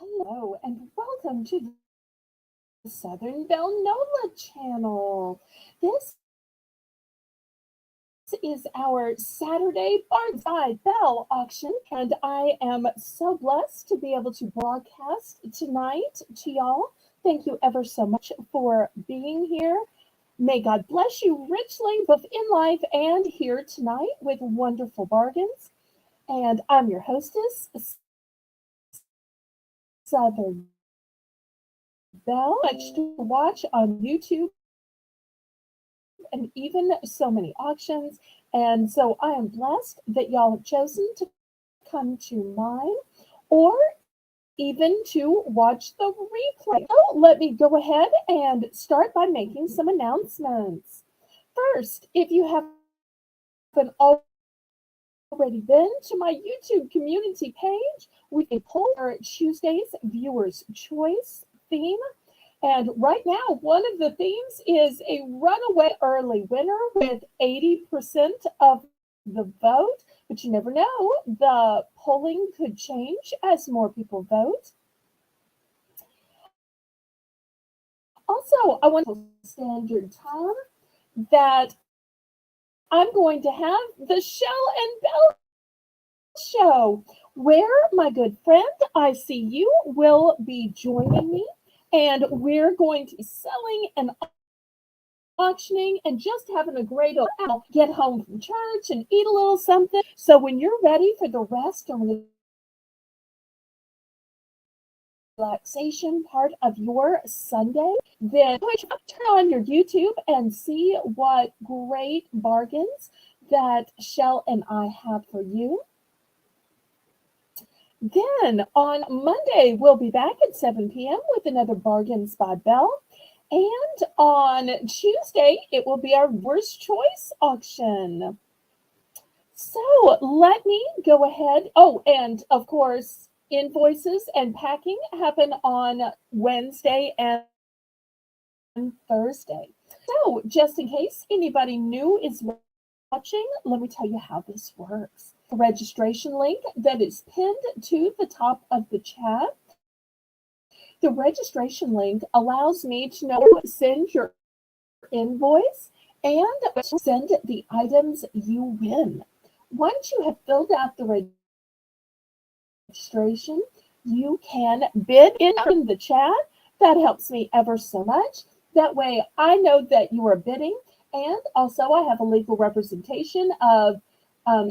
Hello and welcome to the Southern Belle Nola channel. This is our Saturday Bargains by Belle auction, and I am so blessed to be able to broadcast tonight to y'all. Thank you ever so much for being here. May God bless you richly, both in life and here tonight with wonderful bargains. And I'm your hostess, Southern Belle. Much to watch on YouTube and even so many auctions. And so I am blessed that y'all have chosen to come to mine or even to watch the replay. So let me go ahead and start by making some announcements. First, if you haven't already been to my YouTube community page, we can poll our Tuesday's Viewers' Choice theme. And right now, one of the themes is a runaway early winner with 80% of the vote. But you never know, the polling could change as more people vote. Also, I want to standard time that I'm going to have the Shell and Bell show where my good friend I See You will be joining me, and we're going to be selling and auctioning and just having a great old get home from church and eat a little something. So when you're ready for the rest and relaxation part of your Sunday, then turn on your YouTube and see what great bargains that Shell and I have for you. Then on Monday, we'll be back at 7 p.m. with another Bargains by Belle. And on Tuesday, it will be our worst choice auction. So let me go ahead. Oh, and of course, invoices and packing happen on Wednesday and Thursday. So just in case anybody new is watching, let me tell you how this works. The registration link that is pinned to the top of the chat. The registration link allows me to know send your invoice and send the items you win. Once you have filled out the registration, you can bid in the chat. That helps me ever so much. That way I know that you are bidding, and also I have a legal representation of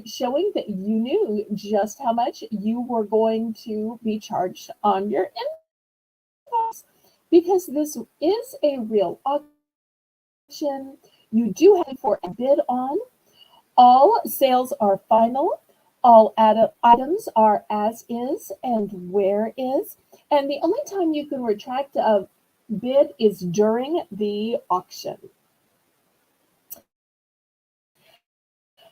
showing that you knew just how much you were going to be charged on your invoice. Because this is a real auction, you do have for a bid on. All sales are final. All items are as is and where is. And the only time you can retract a bid is during the auction.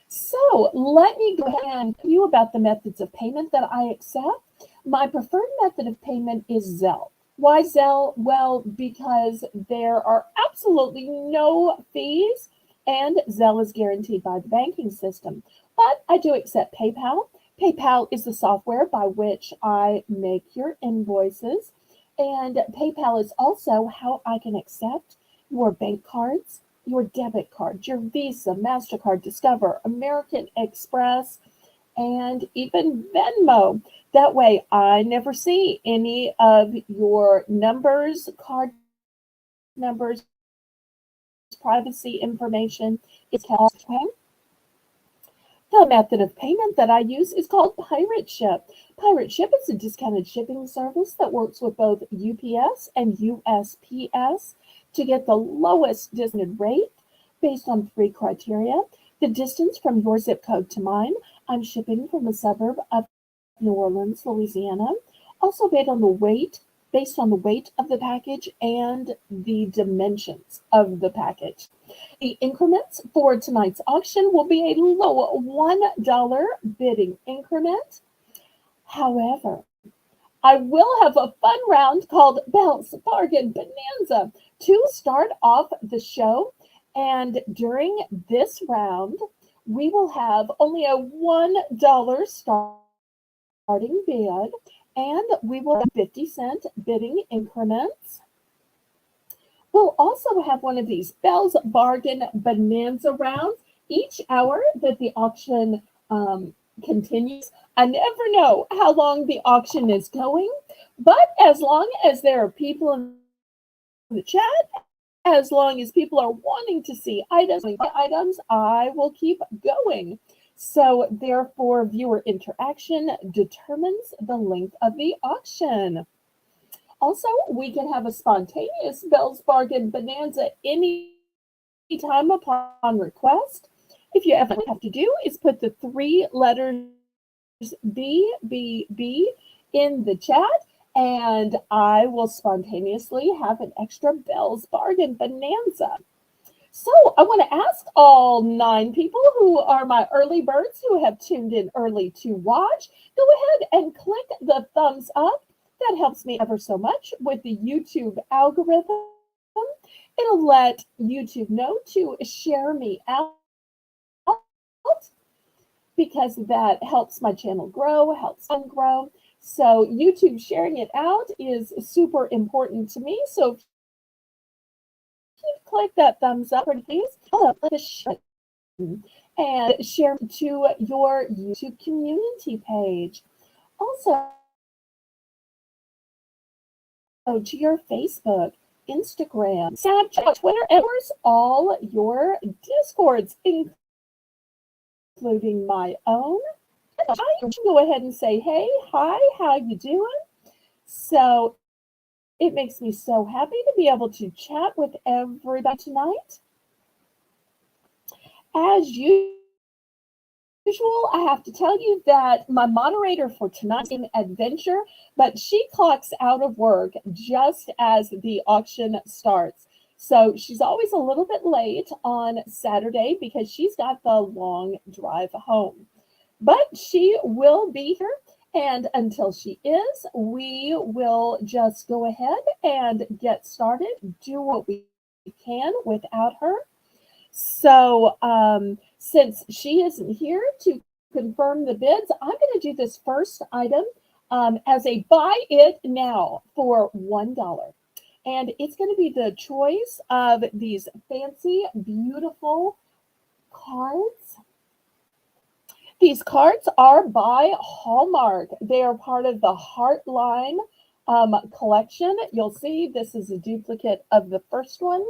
So let me go ahead and tell you about the methods of payment that I accept. My preferred method of payment is Zelle. Why Zelle? Well, because there are absolutely no fees and Zelle is guaranteed by the banking system. But I do accept PayPal. PayPal is the software by which I make your invoices. And PayPal is also how I can accept your bank cards, your debit card, your Visa, MasterCard, Discover, American Express, and even Venmo. That way I never see any of your numbers, card numbers, privacy information. It's kept. The method of payment that I use is called Pirate Ship. Pirate Ship is a discounted shipping service that works with both UPS and USPS to get the lowest discounted rate based on 3 criteria. The distance from your zip code to mine. I'm shipping from a suburb of New Orleans, Louisiana. Also based on the weight of the package and the dimensions of the package. The increments for tonight's auction will be a low $1 bidding increment. However, I will have a fun round called Belle's Bargain Bonanza to start off the show. And during this round, we will have only a $1 starting bid, and we will have 50-cent bidding increments. We'll also have one of these Belle's Bargain Bonanza rounds each hour that the auction continues. I never know how long the auction is going, but as long as there are people in the chat, as long as people are wanting to see items, I will keep going. So therefore, viewer interaction determines the length of the auction. Also, we can have a spontaneous Belle's Bargain Bonanza any time upon request. If you ever have to do is put the 3 letters BBB in the chat, and I will spontaneously have an extra Belle's Bargain Bonanza. So I want to ask all 9 people who are my early birds who have tuned in early to watch, go ahead and click the thumbs up. That helps me ever so much with the YouTube algorithm. It'll let YouTube know to share me out because that helps my channel grow, helps them grow. So YouTube sharing it out is super important to me. So if you click that thumbs up, please, and share to your YouTube community page. Also, to your Facebook, Instagram, Snapchat, Twitter, and of course, all your Discords, including my own. I can go ahead and say, hey, hi, how you doing? So it makes me so happy to be able to chat with everybody tonight. As usual, I have to tell you that my moderator for tonight's adventure, but she clocks out of work just as the auction starts. So she's always a little bit late on Saturday because she's got the long drive home. But she will be here, and until she is, we will just go ahead and get started, do what we can without her. So since she isn't here to confirm the bids, I'm going to do this first item as a buy it now for $1. And it's going to be the choice of these fancy, beautiful cards. These cards are by Hallmark. They are part of the Heartline collection. You'll see this is a duplicate of the first one.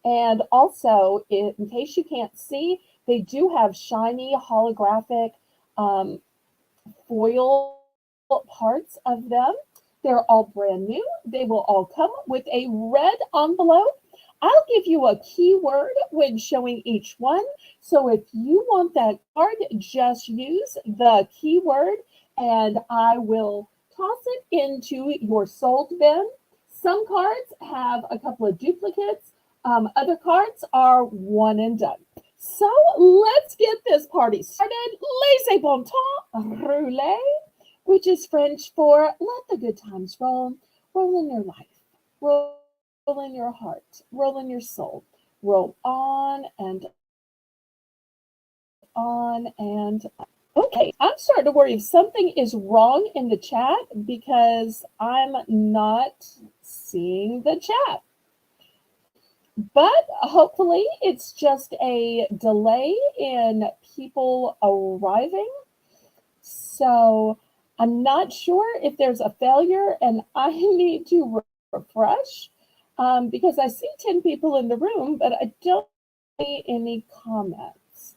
And also, in case you can't see, they do have shiny holographic foil parts of them. They're all brand new. They will all come with a red envelope. I'll give you a keyword when showing each one. So if you want that card, just use the keyword and I will toss it into your sold bin. Some cards have a couple of duplicates. Other cards are one and done. So let's get this party started. Laissez bon temps rouler, which is French for let the good times roll. Roll in your life. Roll in your heart. Roll in your soul. Roll on and on and on. Okay, I'm starting to worry if something is wrong in the chat because I'm not seeing the chat. But hopefully it's just a delay in people arriving. So I'm not sure if there's a failure and I need to refresh because I see 10 people in the room, but I don't see any comments.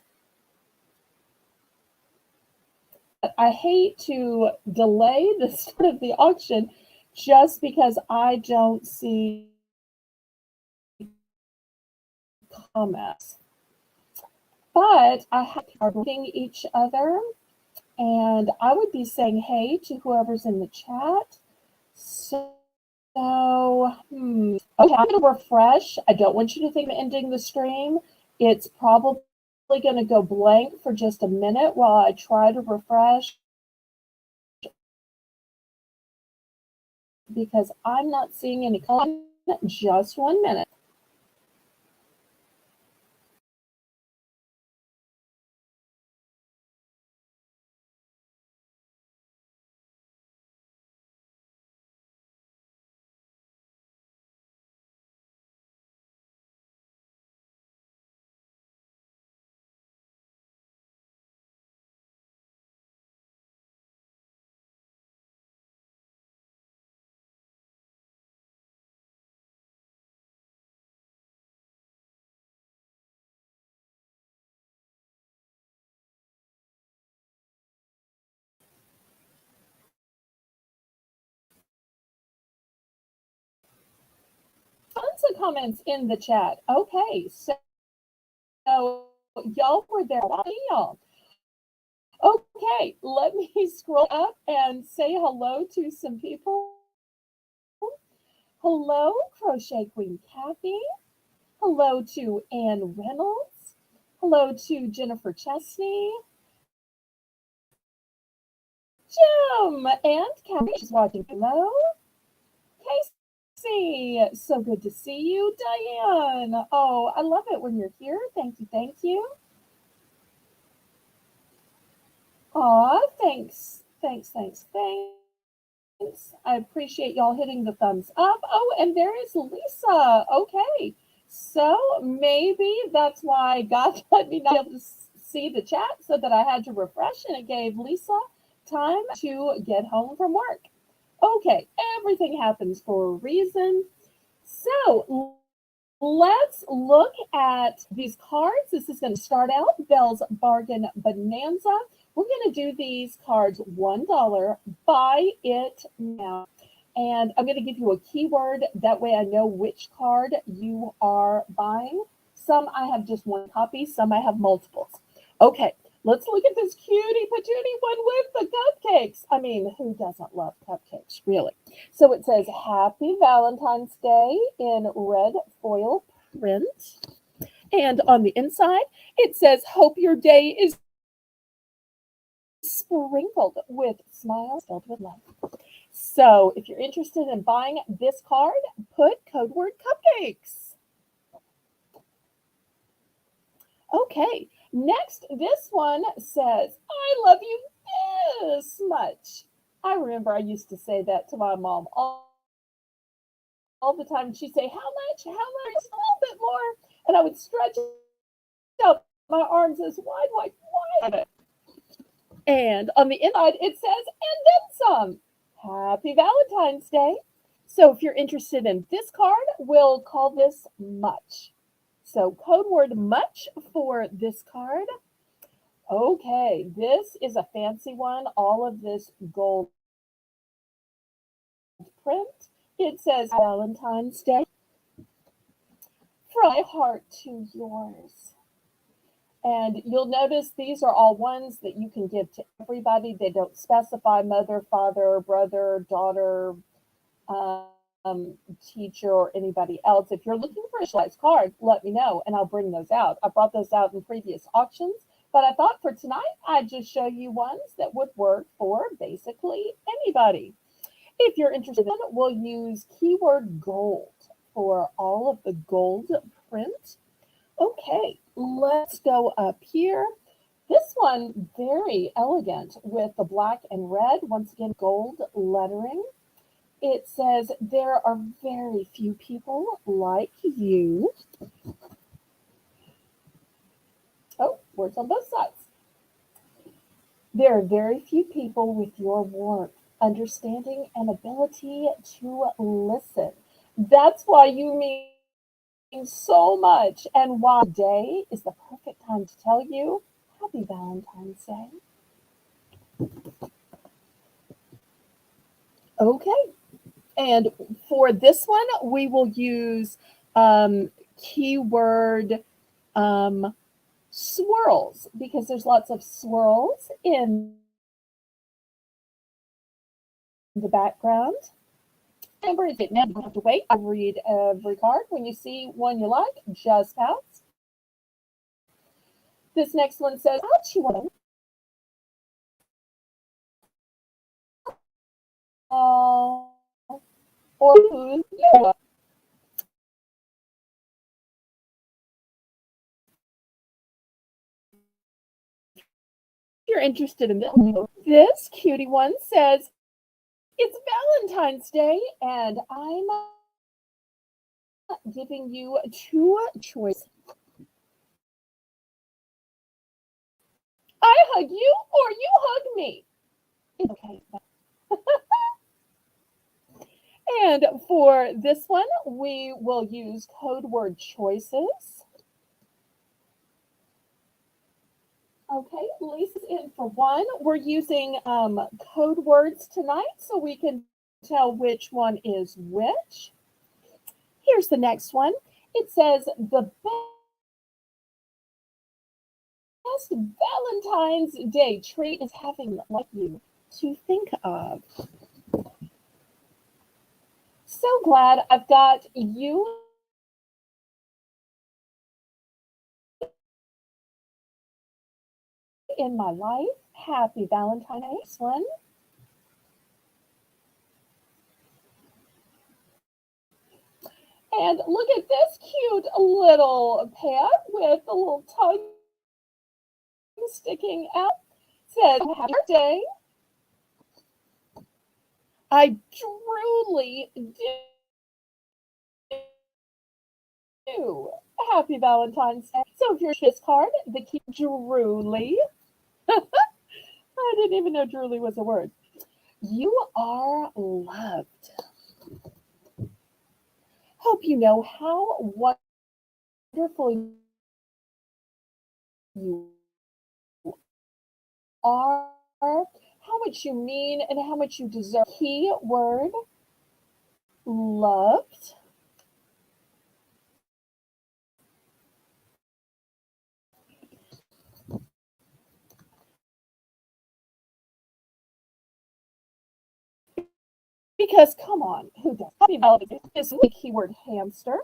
But I hate to delay the start of the auction just because I don't see comments. But I have people reading each other, and I would be saying hey to whoever's in the chat. So, okay, I'm going to refresh. I don't want you to think I'm ending the stream. It's probably going to go blank for just a minute while I try to refresh because I'm not seeing any comments. Just 1 minute. the comments in the chat. Okay, so y'all were there. Y'all. Okay, let me scroll up and say hello to some people. Hello, Crochet Queen Kathy. Hello to Ann Reynolds. Hello to Jennifer Chesney. Jim and Kathy is watching. Hello. Casey, so good to see you. Diane, oh, I love it when you're here. Thank you, thank you. Aw, thanks, thanks, thanks, thanks. I appreciate y'all hitting the thumbs up. Oh, and there is Lisa. Okay, so maybe that's why God let me not be able to see the chat, so that I had to refresh, and it gave Lisa time to get home from work. Okay, everything happens for a reason. So let's look at these cards. This is going to start out Belle's Bargain Bonanza. We're going to do these cards $1. Buy it now. And I'm going to give you a keyword. That way I know which card you are buying. Some I have just one copy. Some I have multiples. Okay, let's look at this cutie patootie one with the cupcakes. I mean, who doesn't love cupcakes, really? So it says Happy Valentine's Day in red foil print. And on the inside, it says, hope your day is sprinkled with smiles filled with love. So if you're interested in buying this card, put code word cupcakes. Okay, next, this one says, I love you this much. I remember I used to say that to my mom all the time. She'd say, how much? How much? Just a little bit more. And I would stretch out my arms as wide. And on the inside, it says, and then some. Happy Valentine's Day. So if you're interested in this card, we'll call this much. So code word much for this card. Okay, this is a fancy one. All of this gold print. It says Valentine's Day. From my heart to yours. And you'll notice these are all ones that you can give to everybody. They don't specify mother, father, brother, daughter, teacher, or anybody else. If you're looking for a specialized card, let me know and I'll bring those out. I brought those out in previous auctions, but I thought for tonight I'd just show you ones that would work for basically anybody. If you're interested, we'll use keyword gold for all of the gold print. Okay, let's go up here. This one, very elegant with the black and red. Once again, gold lettering. It says, there are very few people like you. Oh, words on both sides. There are very few people with your warmth, understanding, and ability to listen. That's why you mean so much, and why today is the perfect time to tell you Happy Valentine's Day. Okay, and for this one, we will use keyword swirls, because there's lots of swirls in the background. Remember, if it now you don't have to wait. I read every card. When you see one you like, just pounce. This next one says, ouch, you want or yeah. If you're interested in this cutie one says, it's Valentine's Day, and I'm giving you two choices. I hug you or you hug me. It's okay. And for this one, we will use code word choices. Okay, Lisa's in for one. We're using code words tonight so we can tell which one is which. Here's the next one. It says, the best Valentine's Day treat is having like you to think of. So glad I've got you in my life. Happy Valentine's one. And look at this cute little pet with a little tongue sticking out. Says, happy birthday. I truly do. Happy Valentine's Day. So if you're this card, the key truly. I didn't even know truly was a word. You are loved. Hope you know how wonderful you are, how much you mean, and how much you deserve. Key word, loved. Because come on, who does? Happy Valentine's Day is the keyword hamster.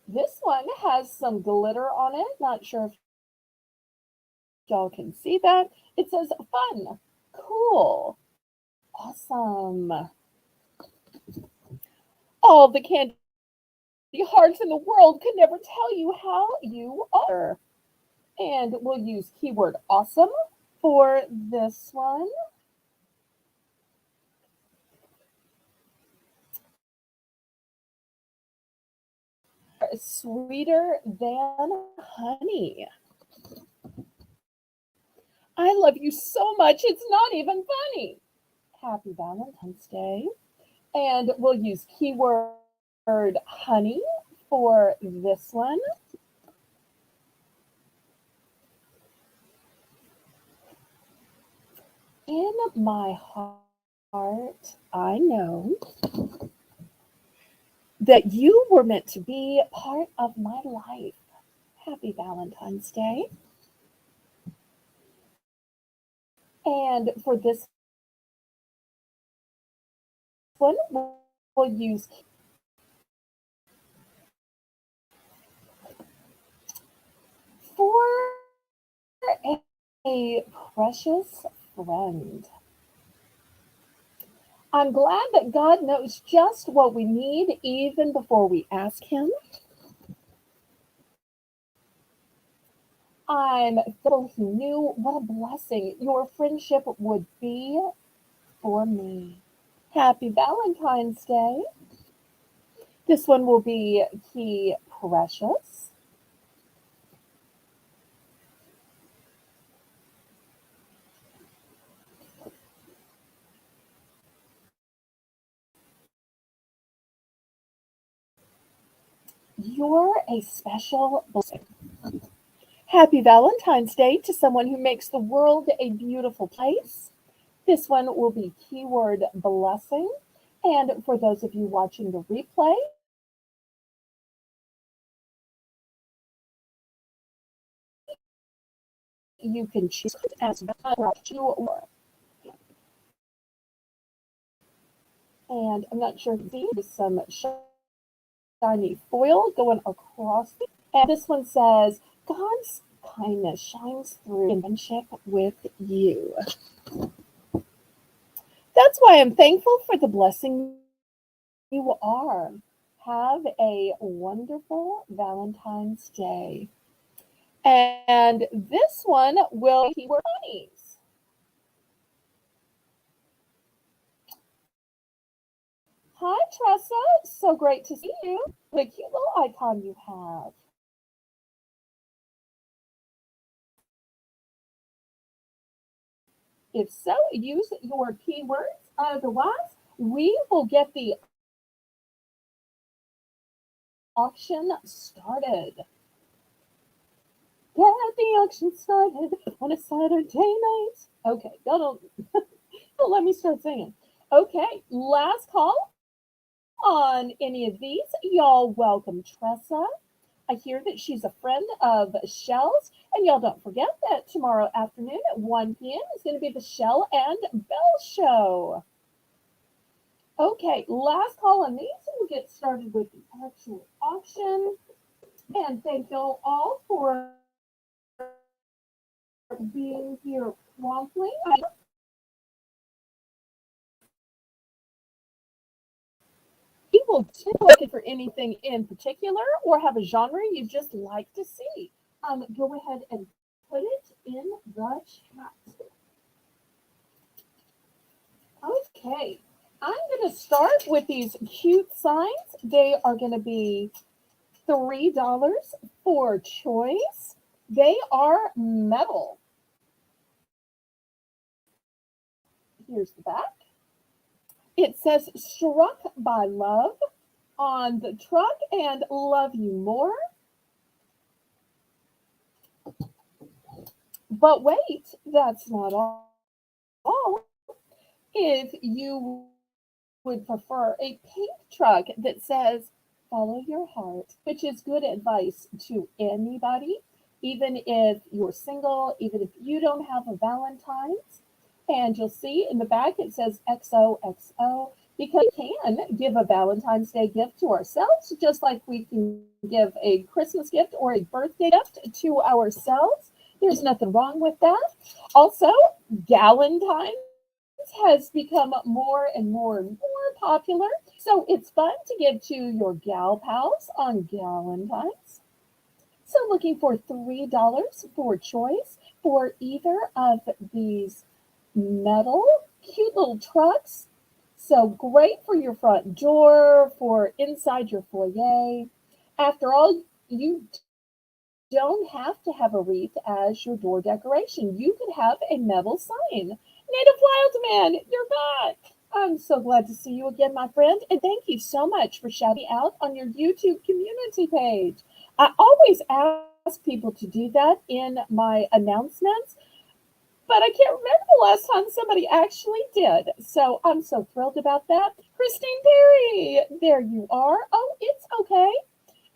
This one has some glitter on it. Not sure if y'all can see that. It says fun, cool, awesome. All the candy hearts in the world could never tell you how you are. And we'll use keyword awesome for this one. Sweeter than honey. I love you so much, it's not even funny. Happy Valentine's Day. And we'll use keyword honey for this one. In my heart, I know that you were meant to be part of my life. Happy Valentine's Day. And for this one, we'll use for a precious friend. I'm glad that God knows just what we need even before we ask Him. I'm thankful He knew what a blessing your friendship would be for me. Happy Valentine's Day. This one will be key precious. You're a special blessing. Happy Valentine's Day to someone who makes the world a beautiful place. This one will be keyword blessing. And for those of you watching the replay, you can choose as you or. And I'm not sure if you see some shiny foil going across. And this one says, God's kindness shines through in friendship with you. That's why I'm thankful for the blessing you are. Have a wonderful Valentine's Day. And this one will be keyword bunnies. Hi, Tressa. So great to see you. What a cute little icon you have. If so, use your keywords. Otherwise, we will get the auction started. Get the auction started on a Saturday night. Okay, don't let me start singing. Okay, last call. on any of these, y'all welcome Tressa. I hear that she's a friend of Shell's. And y'all don't forget that tomorrow afternoon at 1 p.m. is going to be the Shell and Belle show. Okay, last call on these, and we'll get started with the actual auction. And thank y'all all for being here promptly. You will too looking for anything in particular or have a genre you just like to see. Go ahead and put it in the chat. Okay, I'm going to start with these cute signs. They are going to be $3 for choice. They are metal. Here's the back. It says struck by love on the truck and love you more. But wait, that's not all. If you would prefer a pink truck that says follow your heart, which is good advice to anybody, even if you're single, even if you don't have a Valentine's. And you'll see in the back it says XOXO because we can give a Valentine's Day gift to ourselves, just like we can give a Christmas gift or a birthday gift to ourselves. There's nothing wrong with that. Also, Galentine's has become more and more and more popular. So it's fun to give to your gal pals on Galentine's. So looking for $3 for choice for either of these metal cute little trucks. So great for your front door, for inside your foyer. After all, you don't have to have a wreath as your door decoration. You could have a metal sign. Native Wild Man, you're back. I'm so glad to see you again, my friend. And thank you so much for shouting out on your YouTube community page. I always ask people to do that in my announcements, but I can't remember the last time somebody actually did. So I'm so thrilled about that. Christine Perry, there you are. Oh, it's okay.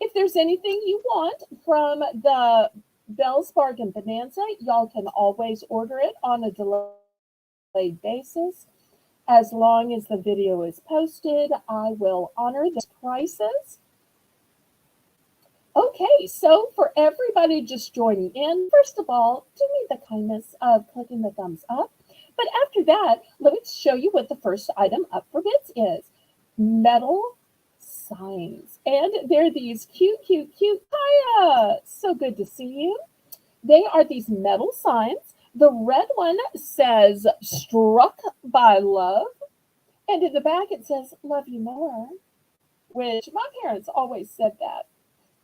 If there's anything you want from the Belle's Bargain Bonanza, y'all can always order it on a delayed basis. As long as the video is posted, I will honor the prices. Okay, so for everybody just joining in, first of all, do me the kindness of clicking the thumbs up. But after that, let me show you what the first item up for bids is. Metal signs. And they're these cute. Hiya! So good to see you. They are these metal signs. The red one says struck by love. And in the back it says love you more, which my parents always said that.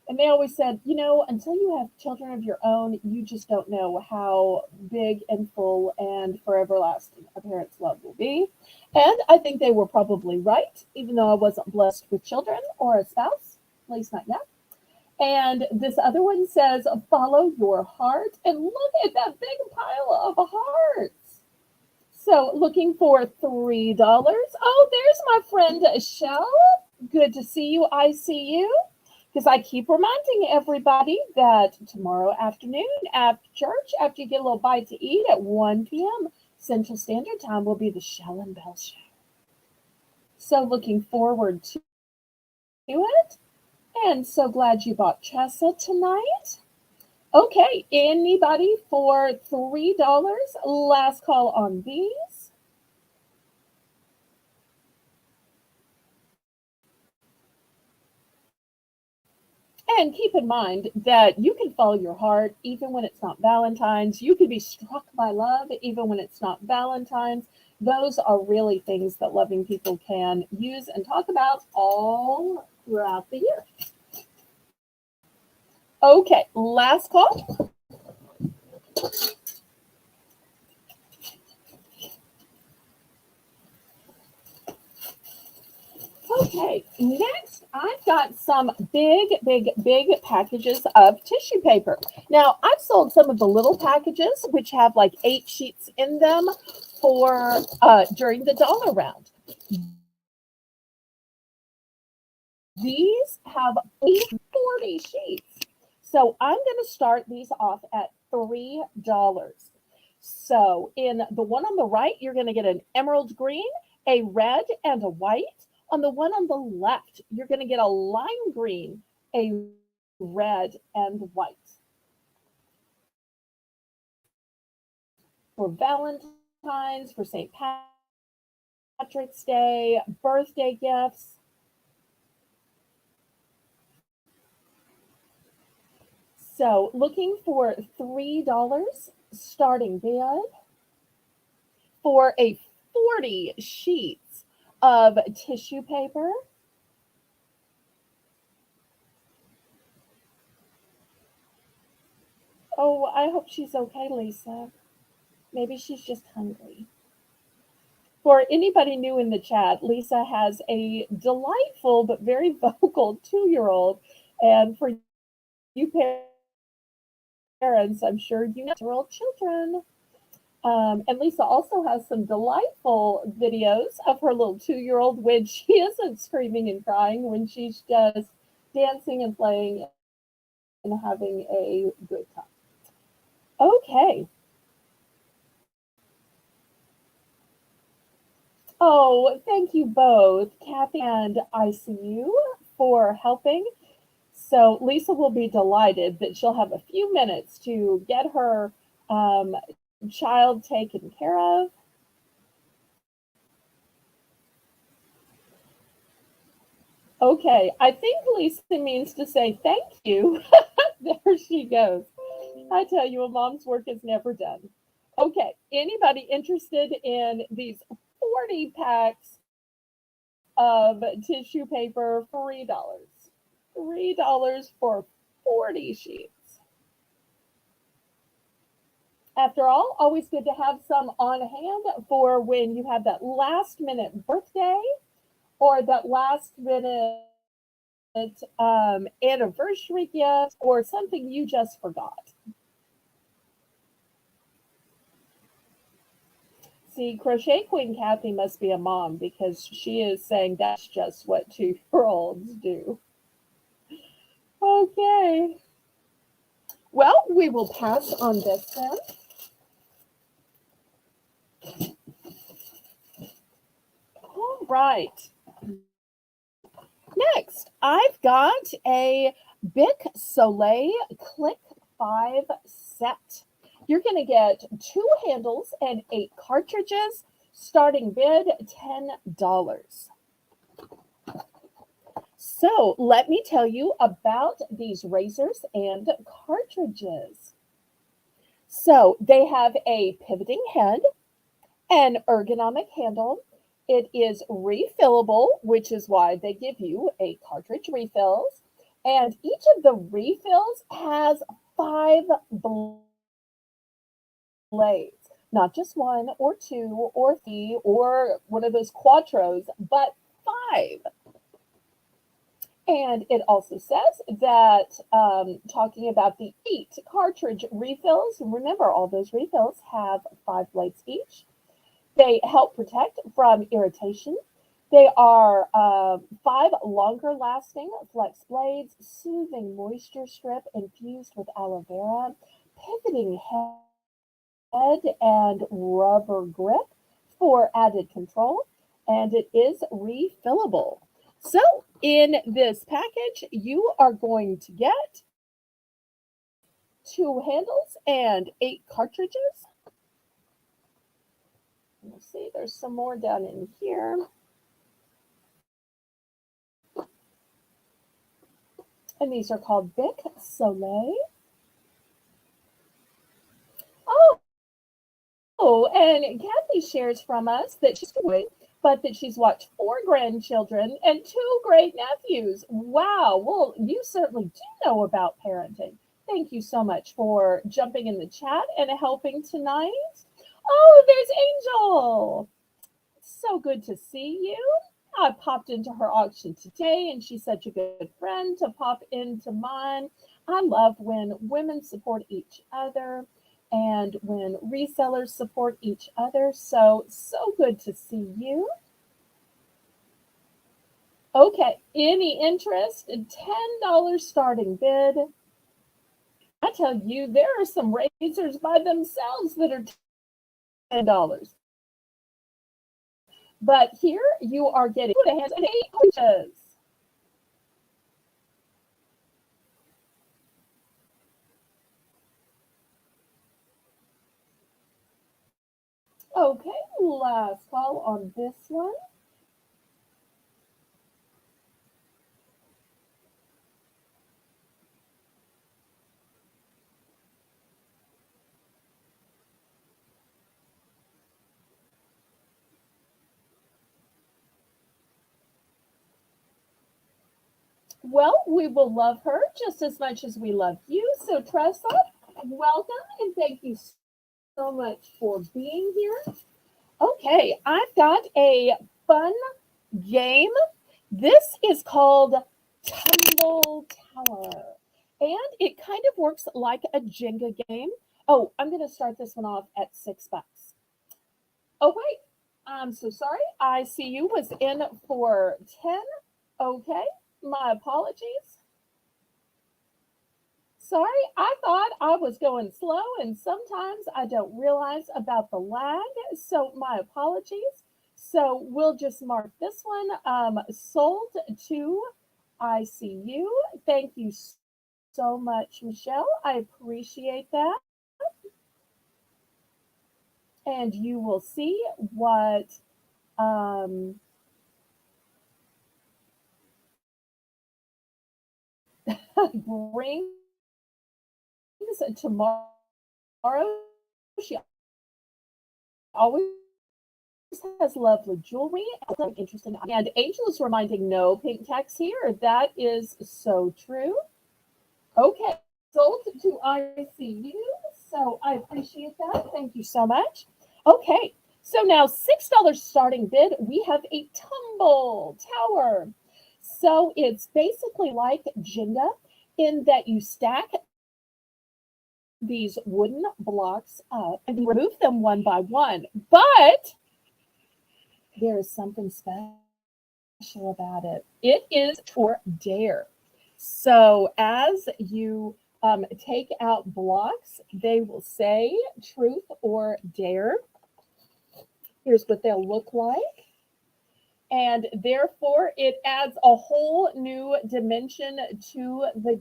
And they always said, you know, until you have children of your own, you just don't know how big and full and forever lasting a parent's love will be. And I think they were probably right, even though I wasn't blessed with children or a spouse, at least not yet. And this other one says, follow your heart. And look at that big pile of hearts. So looking for $3. Oh, there's my friend Shell. Good to see you. I see you. Because I keep reminding everybody that tomorrow afternoon after church, after you get a little bite to eat at 1 p.m. Central Standard Time, will be the Shell and Belle show. So looking forward to it. And so glad you bought Tressa tonight. Okay, anybody for $3? Last call on these. And keep in mind that you can follow your heart even when it's not Valentine's. You can be struck by love even when it's not Valentine's. Those are really things that loving people can use and talk about all throughout the year. Okay, last call. Okay, next I've got some big packages of tissue paper. Now, I've sold some of the little packages, which have like 8 sheets in them for during the dollar round. These have 40 sheets. So I'm going to start these off at $3. So in the one on the right, you're going to get an emerald green, a red, and a white. On the one on the left, you're going to get a lime green, a red, and white. For Valentine's, for St. Patrick's Day, birthday gifts. So looking for $3 starting bid for a 40 sheets of tissue paper. Oh, I hope she's okay, Lisa. Maybe she's just hungry. For anybody new in the chat, Lisa has a delightful but very vocal 2-year-old. And for you parents, I'm sure you know 2-year-old children. And Lisa also has some delightful videos of her little 2-year-old when she isn't screaming and crying, when she's just dancing and playing and having a good time. Okay. Oh, thank you both, Kathy and ICU, for helping. So Lisa will be delighted that she'll have a few minutes to get her child taken care of. Okay, I think Lisa means to say thank you. There she goes. I tell you, a mom's work is never done. Okay, anybody interested in these 40 packs of tissue paper? $3. $3 for 40 sheets. After all, always good to have some on hand for when you have that last minute birthday or that last minute anniversary gift or something you just forgot. See, Crochet Queen Kathy must be a mom because she is saying that's just what 2-year-olds do. Okay. Well, we will pass on this then. All right. Next, I've got a Bic Soleil Click 5 set. You're going to get 2 handles and 8 cartridges. Starting bid $10. So let me tell you about these razors and cartridges. So they have a pivoting head, an ergonomic handle. It is refillable, which is why they give you a cartridge refills. And each of the refills has 5 blades, not just 1 or 2 or 3 or one of those quattros, but 5. And it also says that, talking about the 8 cartridge refills, remember all those refills have 5 blades each. They help protect from irritation. They are 5 longer lasting flex blades, soothing moisture strip infused with aloe vera, pivoting head and rubber grip for added control, and it is refillable. So in this package, you are going to get 2 handles and 8 cartridges. Let's see, there's some more down in here. And these are called Bic Soleil. Oh, and Kathy shares from us that she's but that she's watched 4 grandchildren and 2 great nephews. Wow. Well, you certainly do know about parenting. Thank you so much for jumping in the chat and helping tonight. Oh, there's Angel. So good to see you. I popped into her auction today, and she's such a good friend to pop into mine. I love when women support each other and when resellers support each other. So good to see you. Okay, any interest? $10 starting bid. I tell you, there are some razors by themselves that are $10. But here you are getting two hands and 8 inches. Okay, last call on this one. Well, we will love her just as much as we love you. So, Tressa, welcome and thank you so much for being here. Okay, I've got a fun game. This is called Tumble Tower, and it kind of works like a Jenga game. Oh, I'm going to start this one off at $6. Oh, wait, I'm so sorry. I see you was in for 10. Okay, my apologies. Sorry, I thought I was going slow, and sometimes I don't realize about the lag. So, my apologies. So, we'll just mark this one sold to ICU. Thank you so much, Michelle. I appreciate that. And you will see what um, brings tomorrow. She always has lovely jewelry, interesting. And Angel is reminding no pink tax here. That is so true. Okay, sold to ICU. So I appreciate that. Thank you so much. Okay, so now $6 starting bid. We have a tumble tower. So it's basically like Jenga in that you stack these wooden blocks up and you remove them one by one. But there is something special about it. It is for dare. So as you take out blocks, they will say truth or dare. Here's what they'll look like. And therefore, it adds a whole new dimension to the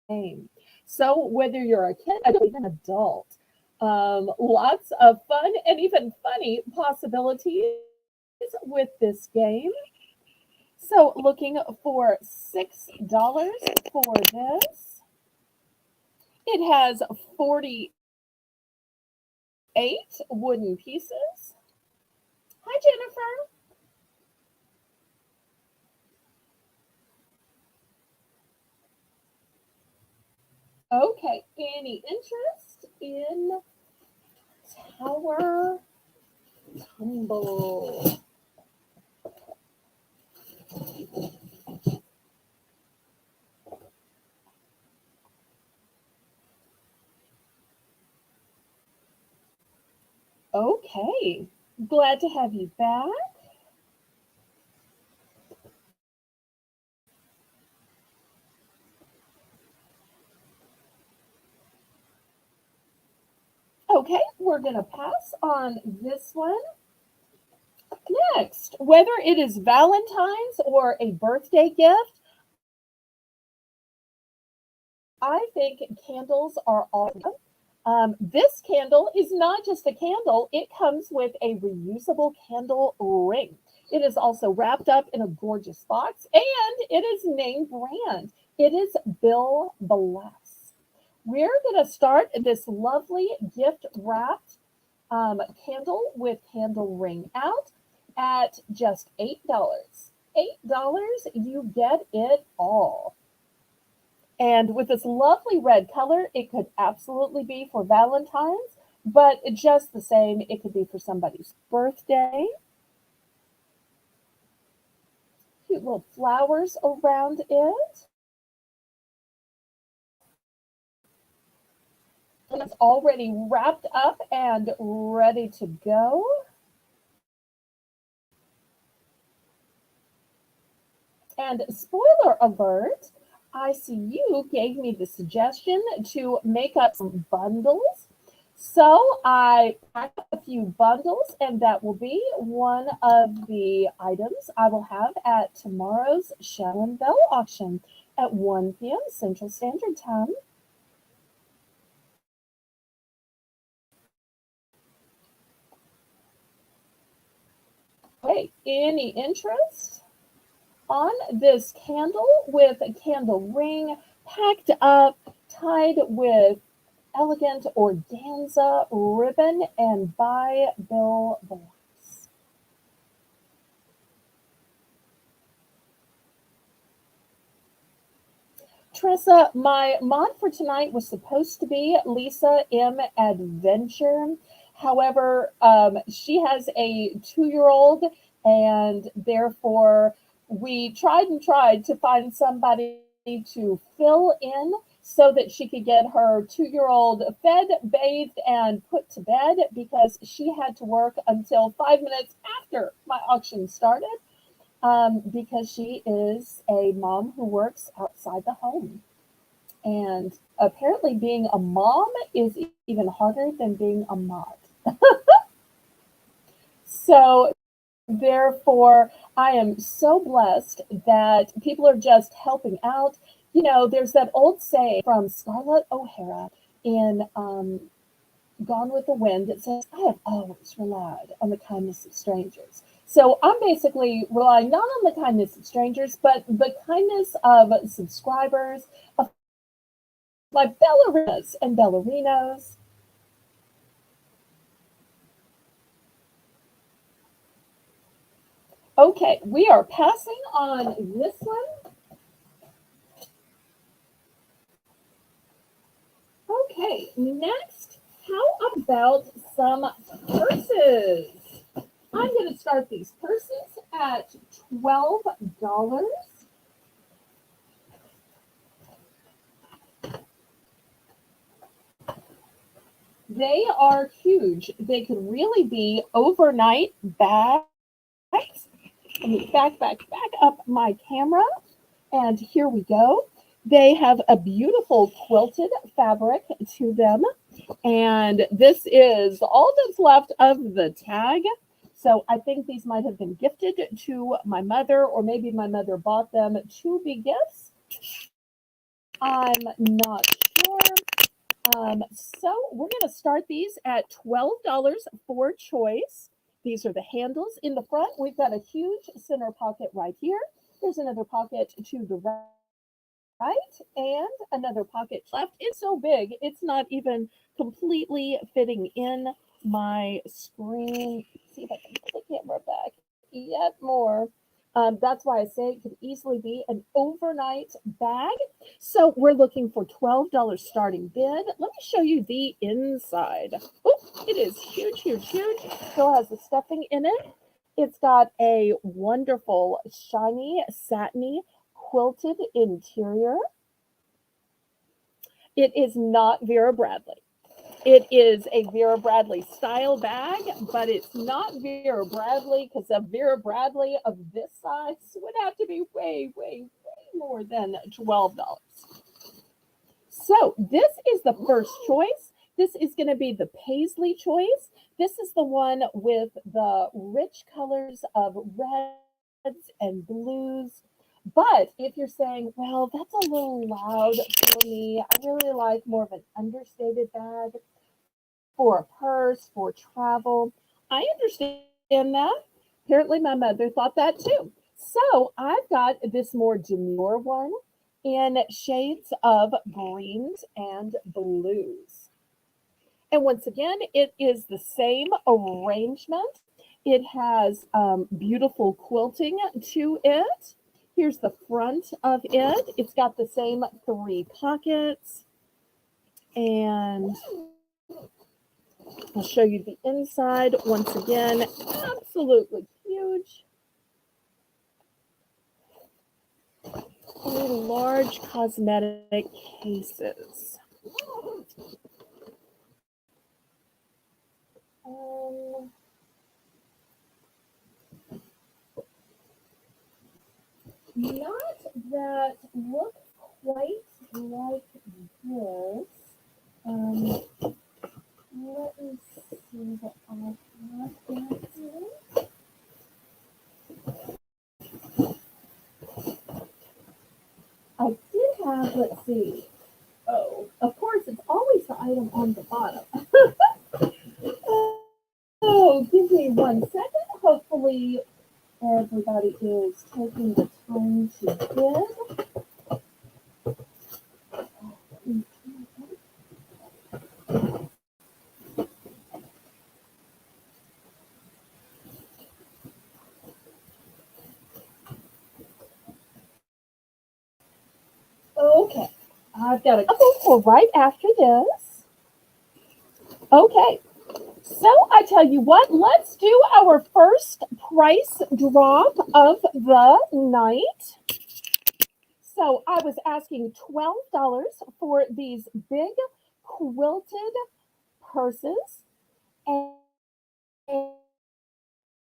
game. So whether you're a kid or even an adult, lots of fun and even funny possibilities with this game. So looking for $6 for this. It has 48 wooden pieces. Hi, Jennifer. Okay, any interest in Tower Tumble? Okay, glad to have you back. Okay, we're going to pass on this one. Next, whether it is Valentine's or a birthday gift, I think candles are awesome. This candle is not just a candle, it comes with a reusable candle ring. It is also wrapped up in a gorgeous box and it is name brand. It is Bill Bless. We're going to start this lovely gift wrapped candle with candle ring out at just $8. $8, you get it all. And with this lovely red color, it could absolutely be for Valentine's, but just the same, it could be for somebody's birthday. Cute little flowers around it. And it's already wrapped up and ready to go. And spoiler alert, I see you gave me the suggestion to make up some bundles. So I packed a few bundles, and that will be one of the items I will have at tomorrow's Shell and Bell auction at 1 p.m. Central Standard Time. Hey, any interest on this candle with a candle ring packed up, tied with elegant organza ribbon and by Bill Glass? Tressa, my mod for tonight was supposed to be Lisa M. Adventure. However, she has a 2 year old, and therefore we tried and tried to find somebody to fill in so that she could get her 2 year old fed, bathed, and put to bed because she had to work until 5 minutes after my auction started, because she is a mom who works outside the home. And apparently, being a mom is even harder than being a mod. So, therefore, I am so blessed that people are just helping out. There's that old saying from Scarlett O'Hara in Gone with the Wind that says, I have always relied on the kindness of strangers. So I'm basically relying not on the kindness of strangers, but the kindness of subscribers, of my ballerinas and ballerinos. Okay, we are passing on this one. Okay, next, how about some purses? I'm going to start these purses at $12. They are huge. They could really be overnight bags. Let me back up my camera. And here we go. They have a beautiful quilted fabric to them. And this is all that's left of the tag. So I think these might have been gifted to my mother, or maybe my mother bought them to be gifts. I'm not sure. So we're going to start these at $12 for choice. These are the handles. In the front, we've got a huge center pocket right here. There's another pocket to the right and another pocket left. It's so big, it's not even completely fitting in my screen. Let's see if I can pull the camera back yet more. That's why I say it could easily be an overnight bag. So we're looking for $12 starting bid. Let me show you the inside. Oh, it is huge, huge, huge. Still has the stuffing in it. It's got a wonderful, shiny, satiny, quilted interior. It is not Vera Bradley. It is a Vera Bradley style bag, but it's not Vera Bradley because a Vera Bradley of this size would have to be way, way, way more than $12. So this is the first choice. This is going to be the Paisley choice. This is the one with the rich colors of reds and blues. But if you're saying, well, that's a little loud for me, I really like more of an understated bag for a purse, for travel. I understand that. Apparently, my mother thought that too. So I've got this more demure one in shades of greens and blues. And once again, it is the same arrangement. It has beautiful quilting to it. Here's the front of it. It's got the same 3 pockets. And I'll show you the inside once again. Absolutely huge. 3 large cosmetic cases. not that look quite like this. Um, Let me see what I have in here. I did have, let's see. Oh, of course, it's always the item on the bottom. Oh, give me 1 second. Hopefully, everybody is taking the time to bid. Okay, I've got a couple for right after this. Okay, so I tell you what, let's do our first price drop of the night. So I was asking $12 for these big quilted purses, and,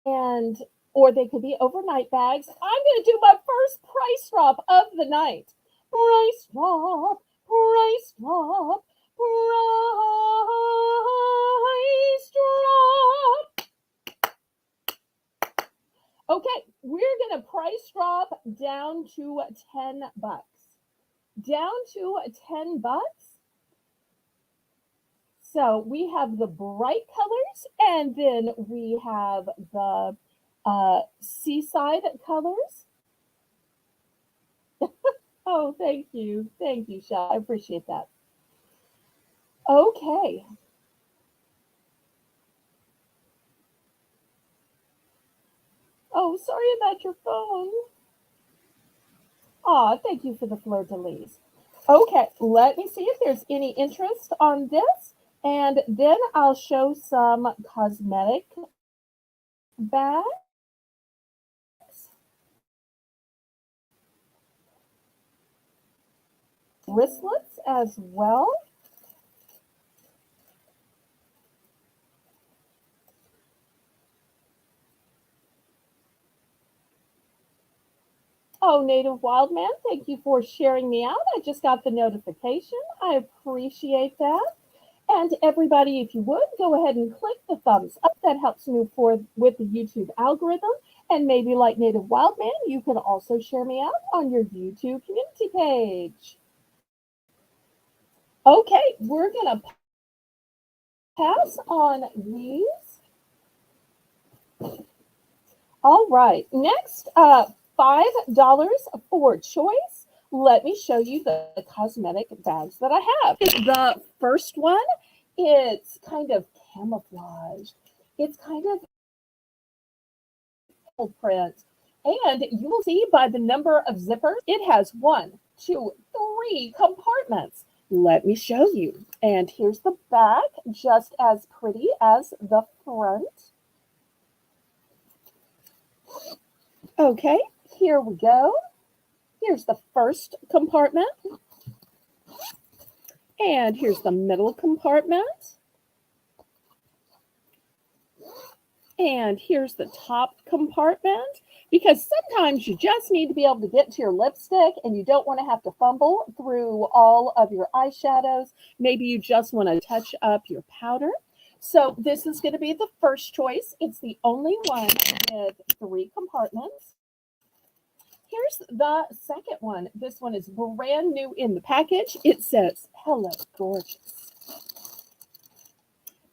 and or they could be overnight bags. I'm going to do my first price drop of the night. Price drop, price drop, price drop. Okay, we're going to price drop down to $10. Down to $10. So we have the bright colors, and then we have the seaside colors. Oh, thank you, Shell. I appreciate that. Okay. Oh, sorry about your phone. Aw, thank you for the fleur de lis. Okay, let me see if there's any interest on this, and then I'll show some cosmetic bags, wristlets as well. Oh, Native Wildman, thank you for sharing me out. I just got the notification. I appreciate that. And everybody, if you would, go ahead and click the thumbs up. That helps move forward with the YouTube algorithm. And maybe like Native Wildman, you can also share me out on your YouTube community page. Okay, we're going to pass on these. All right, next, $5 for choice. Let me show you the cosmetic bags that I have. The first one, it's kind of camouflage. It's kind of print. And you will see by the number of zippers, it has 1, 2, 3 compartments. Let me show you. And here's the back, just as pretty as the front. Okay, here we go. Here's the first compartment. And here's the middle compartment. And here's the top compartment, because sometimes you just need to be able to get to your lipstick and you don't want to have to fumble through all of your eyeshadows. Maybe you just want to touch up your powder. So this is going to be the first choice. It's the only one with 3 compartments. Here's the second one. This one is brand new in the package. It says, "Hello, gorgeous."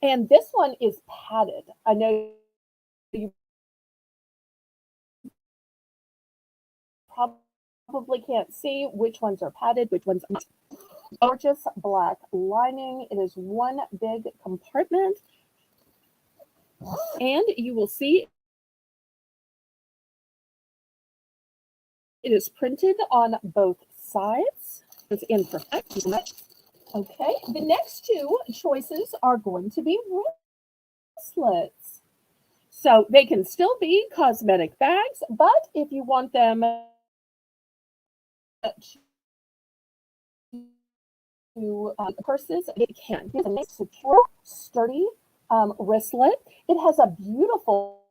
And this one is padded. I know you probably can't see which ones are padded, which ones aren't. Gorgeous black lining. It is one big compartment. And you will see it is printed on both sides. It's in perfect. Okay, the next 2 choices are going to be wristlets. So they can still be cosmetic bags, but if you want them to purses, it can. It's a nice, secure, sturdy wristlet. It has a beautiful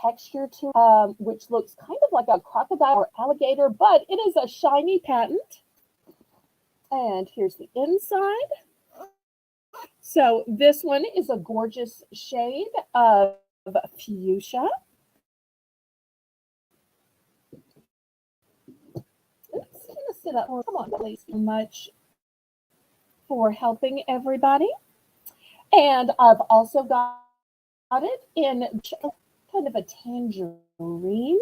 texture to which looks kind of like a crocodile or alligator, but it is a shiny patent. And here's the inside. So this one is a gorgeous shade of fuchsia. Oops, I'm gonna sit up. Come on, please. So much for helping everybody. And I've also got it in kind of a tangerine.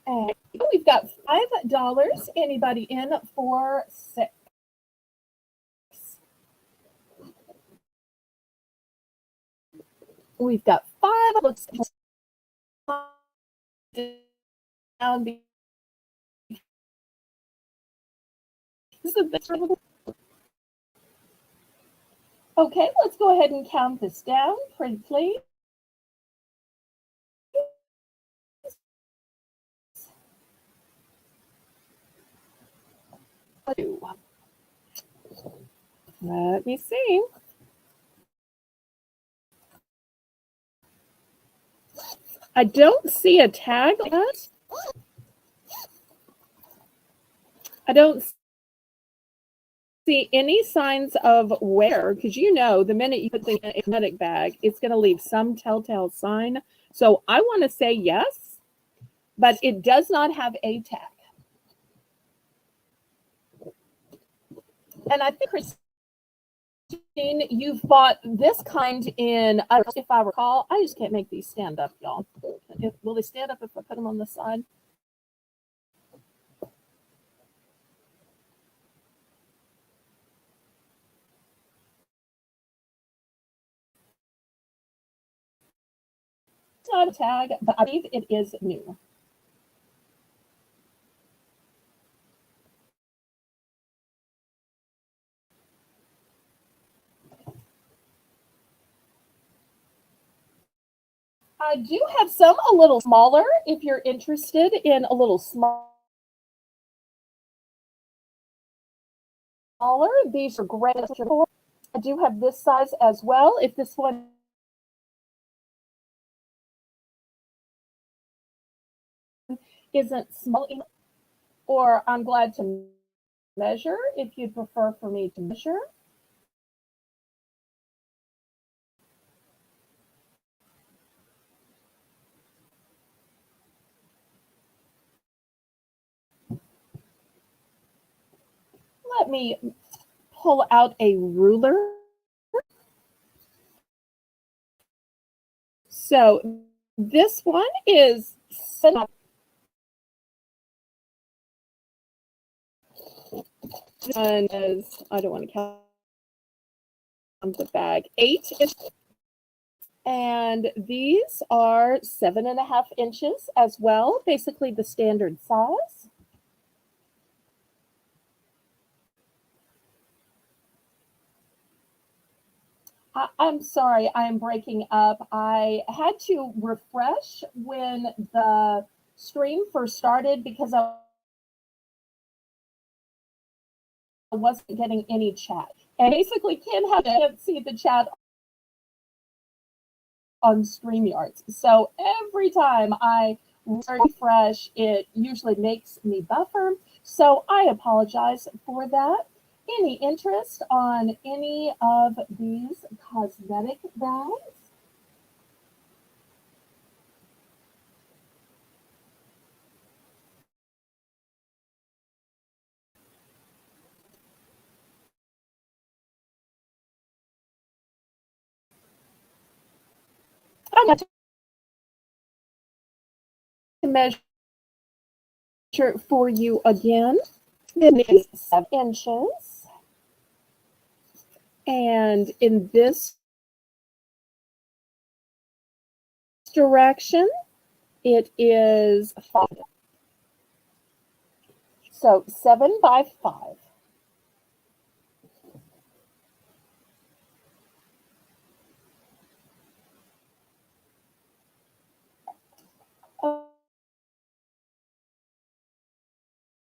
And we've got $5. Anybody in for 6? We've got 5. Looks down. Okay, let's go ahead and count this down. Print, please. Let me see. I don't see a tag on it. I don't see any signs of wear, because you know the minute you put the in a magnetic bag, it's going to leave some telltale sign. So I want to say yes, but it does not have a tag. And I think, Christine, you've bought this kind in, if I recall, I just can't make these stand up, y'all. Will they stand up if I put them on the side? It's not a tag, but I believe it is new. I do have some a little smaller if you're interested in a little smaller. These are great. I do have this size as well. If this one isn't small enough, or I'm glad to measure if you'd prefer for me to measure. Let me pull out a ruler. So this one is I don't want to count the bag, 8 inches. And these are 7.5 inches as well, basically the standard size. I'm sorry, I'm breaking up. I had to refresh when the stream first started because I wasn't getting any chat. And basically can't see the chat on StreamYards. So every time I refresh, it usually makes me buffer. So I apologize for that. Any interest on any of these cosmetic bags? I'm going to measure for you again. It is 7 inches. And in this direction, it is 5. So 7 by 5.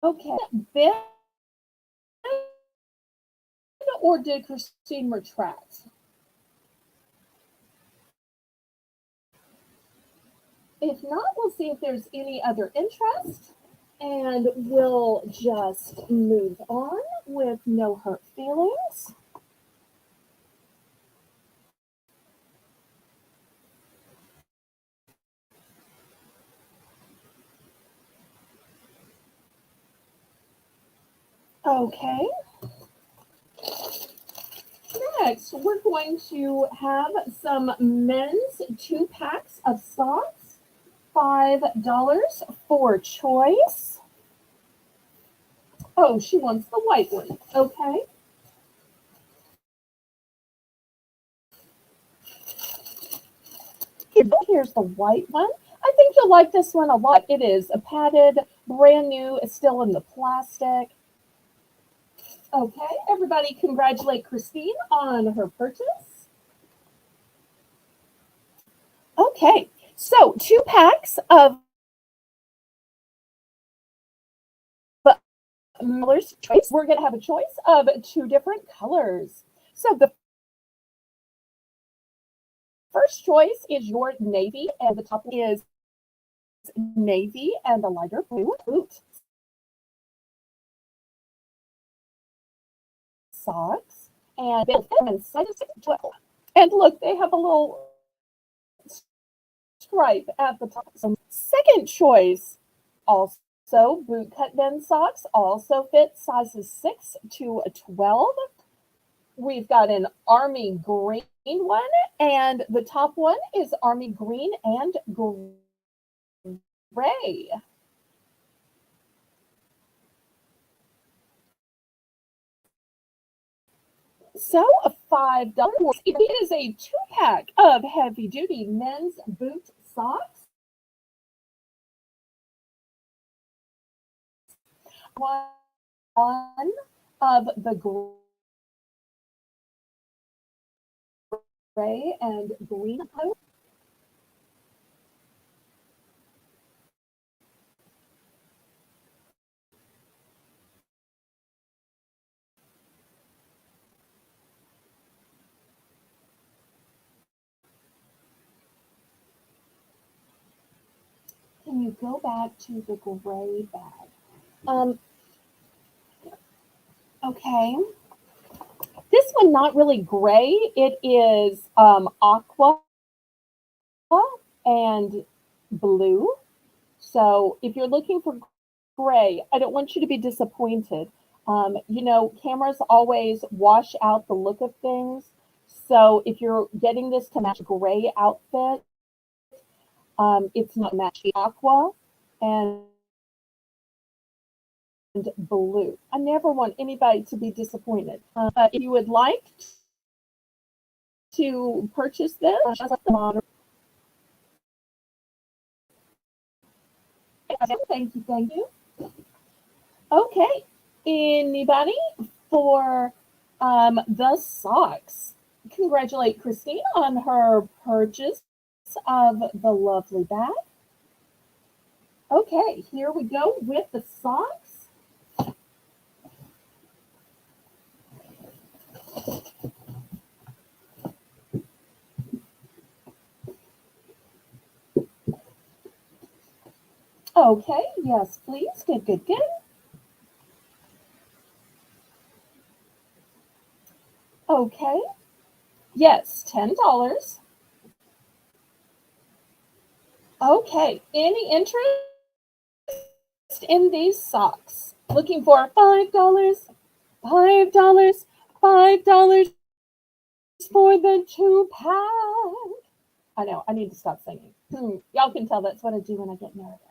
Okay, this or did Christine retract? If not, we'll see if there's any other interest, and we'll just move on with no hurt feelings. Okay. Next, we're going to have some men's 2 packs of socks, $5 for choice. Oh, she wants the white one. Okay. Here's the white one. I think you'll like this one a lot. It is a padded, brand new. It's still in the plastic. Okay, everybody congratulate Christine on her purchase. Okay, so 2 packs of Miller's Choice. We're going to have a choice of 2 different colors. So the first choice is your navy, and the top is navy and a lighter blue boot. Socks and size 12. And look, they have a little stripe at the top. So second choice, also boot cut bend socks, also fit sizes 6 to 12. We've got an army green one, and the top one is army green and gray. So $5. It is a 2-pack of heavy-duty men's boot socks. One of the gray and green color. Can you go back to the gray bag? Okay. This one, not really gray. It is aqua and blue. So if you're looking for gray, I don't want you to be disappointed. You know, cameras always wash out the look of things. So if you're getting this to match a gray outfit, it's not matching aqua and blue. I never want anybody to be disappointed. But if you would like to purchase this, thank you. Okay, anybody for the socks? Congratulate Christine on her purchase of the lovely bag. Okay, here we go with the socks. Okay, yes, please. Good. Okay, yes, $10. Okay, any interest in these socks? Looking for $5, $5 for the 2-pack. I know, I need to stop singing. Y'all can tell that's what I do when I get nervous.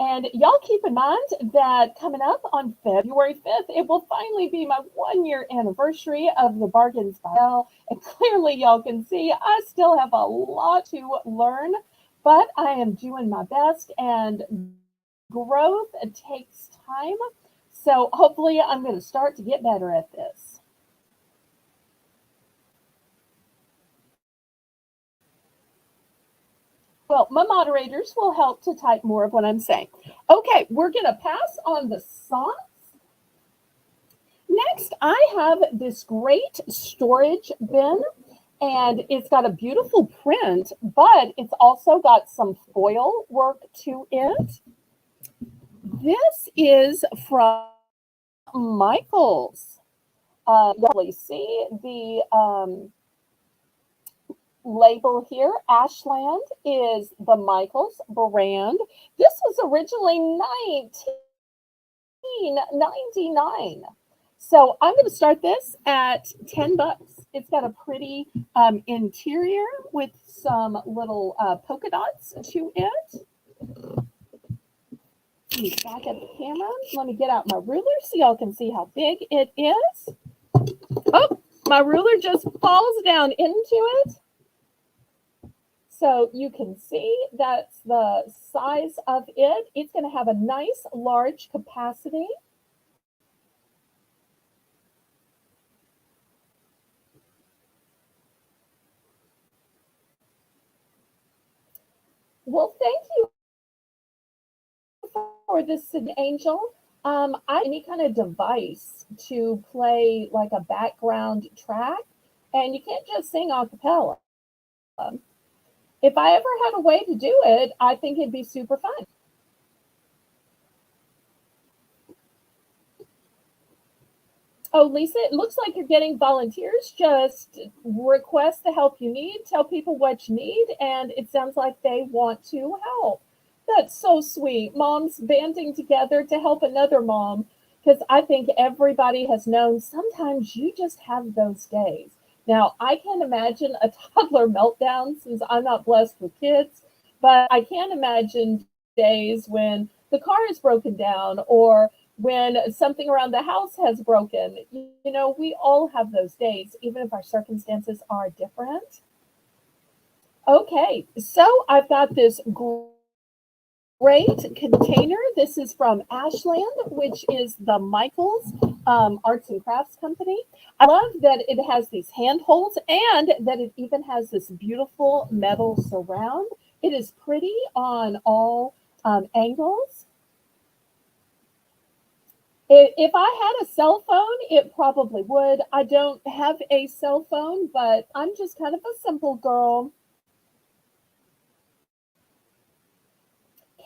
And y'all keep in mind that coming up on February 5th, it will finally be my 1-year anniversary of the Bargains by Belle. And clearly y'all can see I still have a lot to learn, but I am doing my best, and growth takes time. So hopefully I'm going to start to get better at this. Well, my moderators will help to type more of what I'm saying. Okay, we're going to pass on the socks. Next, I have this great storage bin, and it's got a beautiful print, but it's also got some foil work to it. This is from Michaels. You see the label here. Ashland is the Michaels brand. This was originally 1999. So I'm going to start this at 10 bucks. It's got a pretty interior with some little polka dots to it. Let me back at the camera. Let me get out my ruler so y'all can see how big it is. Oh, my ruler just falls down into it. So you can see that's the size of it. It's going to have a nice large capacity. Well, thank you for this, Angel. I any kind of device to play like a background track, and you can't just sing a cappella. If I ever had a way to do it, I think it'd be super fun. Oh, Lisa, it looks like you're getting volunteers. Just request the help you need, tell people what you need, and it sounds like they want to help. That's so sweet. Moms banding together to help another mom, because I think everybody has known sometimes you just have those days. Now, I can't imagine a toddler meltdown since I'm not blessed with kids, but I can imagine days when the car is broken down or when something around the house has broken. You know, we all have those days, even if our circumstances are different. Okay, so I've got this great container. This is from Ashland, which is the Michaels Arts and Crafts Company. I love that it has these handholds and that it even has this beautiful metal surround. It is pretty on all angles. If I had a cell phone, it probably would. I don't have a cell phone, but I'm just kind of a simple girl.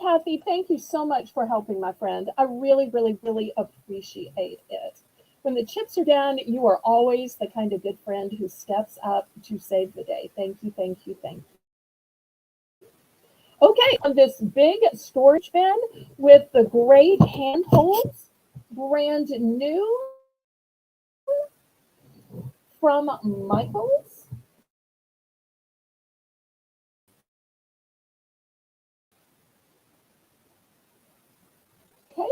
Kathy, thank you so much for helping, my friend. I really, really, really appreciate it. When the chips are down, you are always the kind of good friend who steps up to save the day. Thank you, thank you, thank you. Okay, on this big storage bin with the great handholds, brand new from Michaels. Okay,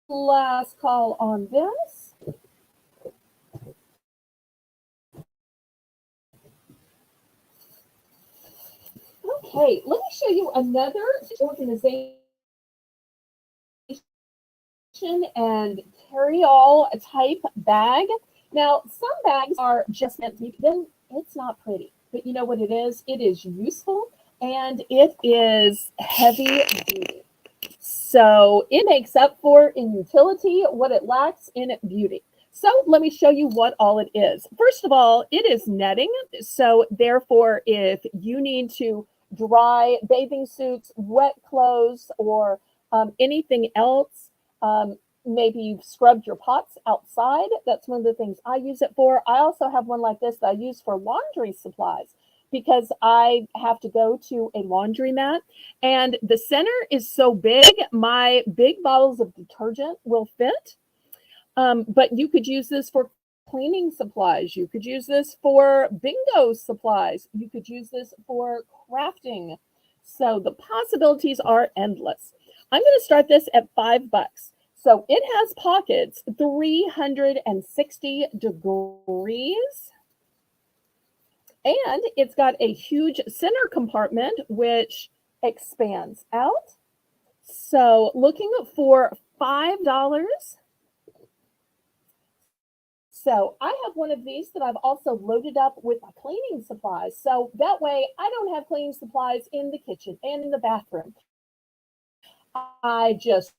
last call on this. Okay, let me show you another organization and carry-all type bag. Now, some bags are just meant to be, then it's not pretty. But you know what it is? It is useful and it is heavy duty. So it makes up for in utility what it lacks in beauty. So let me show you what all it is. First of all, it is netting. So therefore, if you need to dry bathing suits, wet clothes, or anything else, maybe you've scrubbed your pots outside. That's one of the things I use it for. I also have one like this that I use for laundry supplies because I have to go to a laundromat and the center is so big, my big bottles of detergent will fit. But you could use this for cleaning supplies. You could use this for bingo supplies. You could use this for crafting. So the possibilities are endless. I'm going to start this at 5 bucks. So it has pockets 360 degrees. And it's got a huge center compartment which expands out. So looking for $5. So I have one of these that I've also loaded up with my cleaning supplies. So that way I don't have cleaning supplies in the kitchen and in the bathroom. I just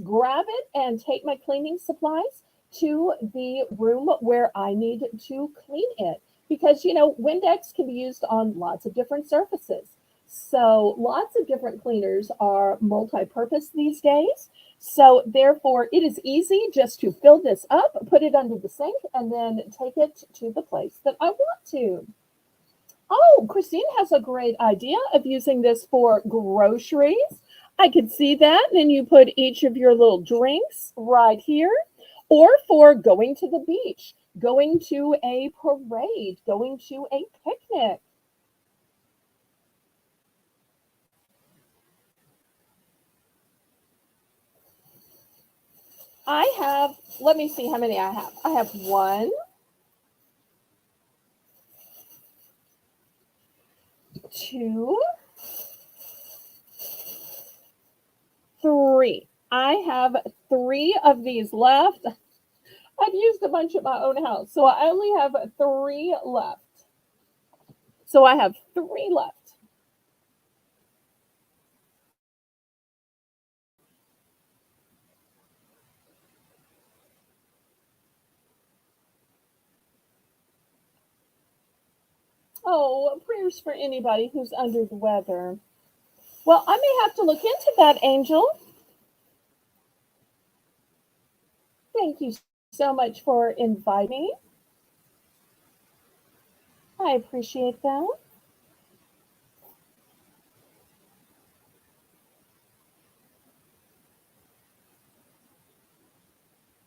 grab it and take my cleaning supplies to the room where I need to clean it. Because, Windex can be used on lots of different surfaces. So lots of different cleaners are multi-purpose these days. So therefore, it is easy just to fill this up, put it under the sink, and then take it to the place that I want to. Oh, Christine has a great idea of using this for groceries. I could see that. Then you put each of your little drinks right here, or for going to the beach, going to a parade, going to a picnic. Let me see how many I have. I have one, two, three. I have three of these left. I've used a bunch at my own house, so I only have three left. So I have three left. Oh, prayers for anybody who's under the weather. Well, I may have to look into that, Angel. Thank you so much for inviting me. I appreciate that.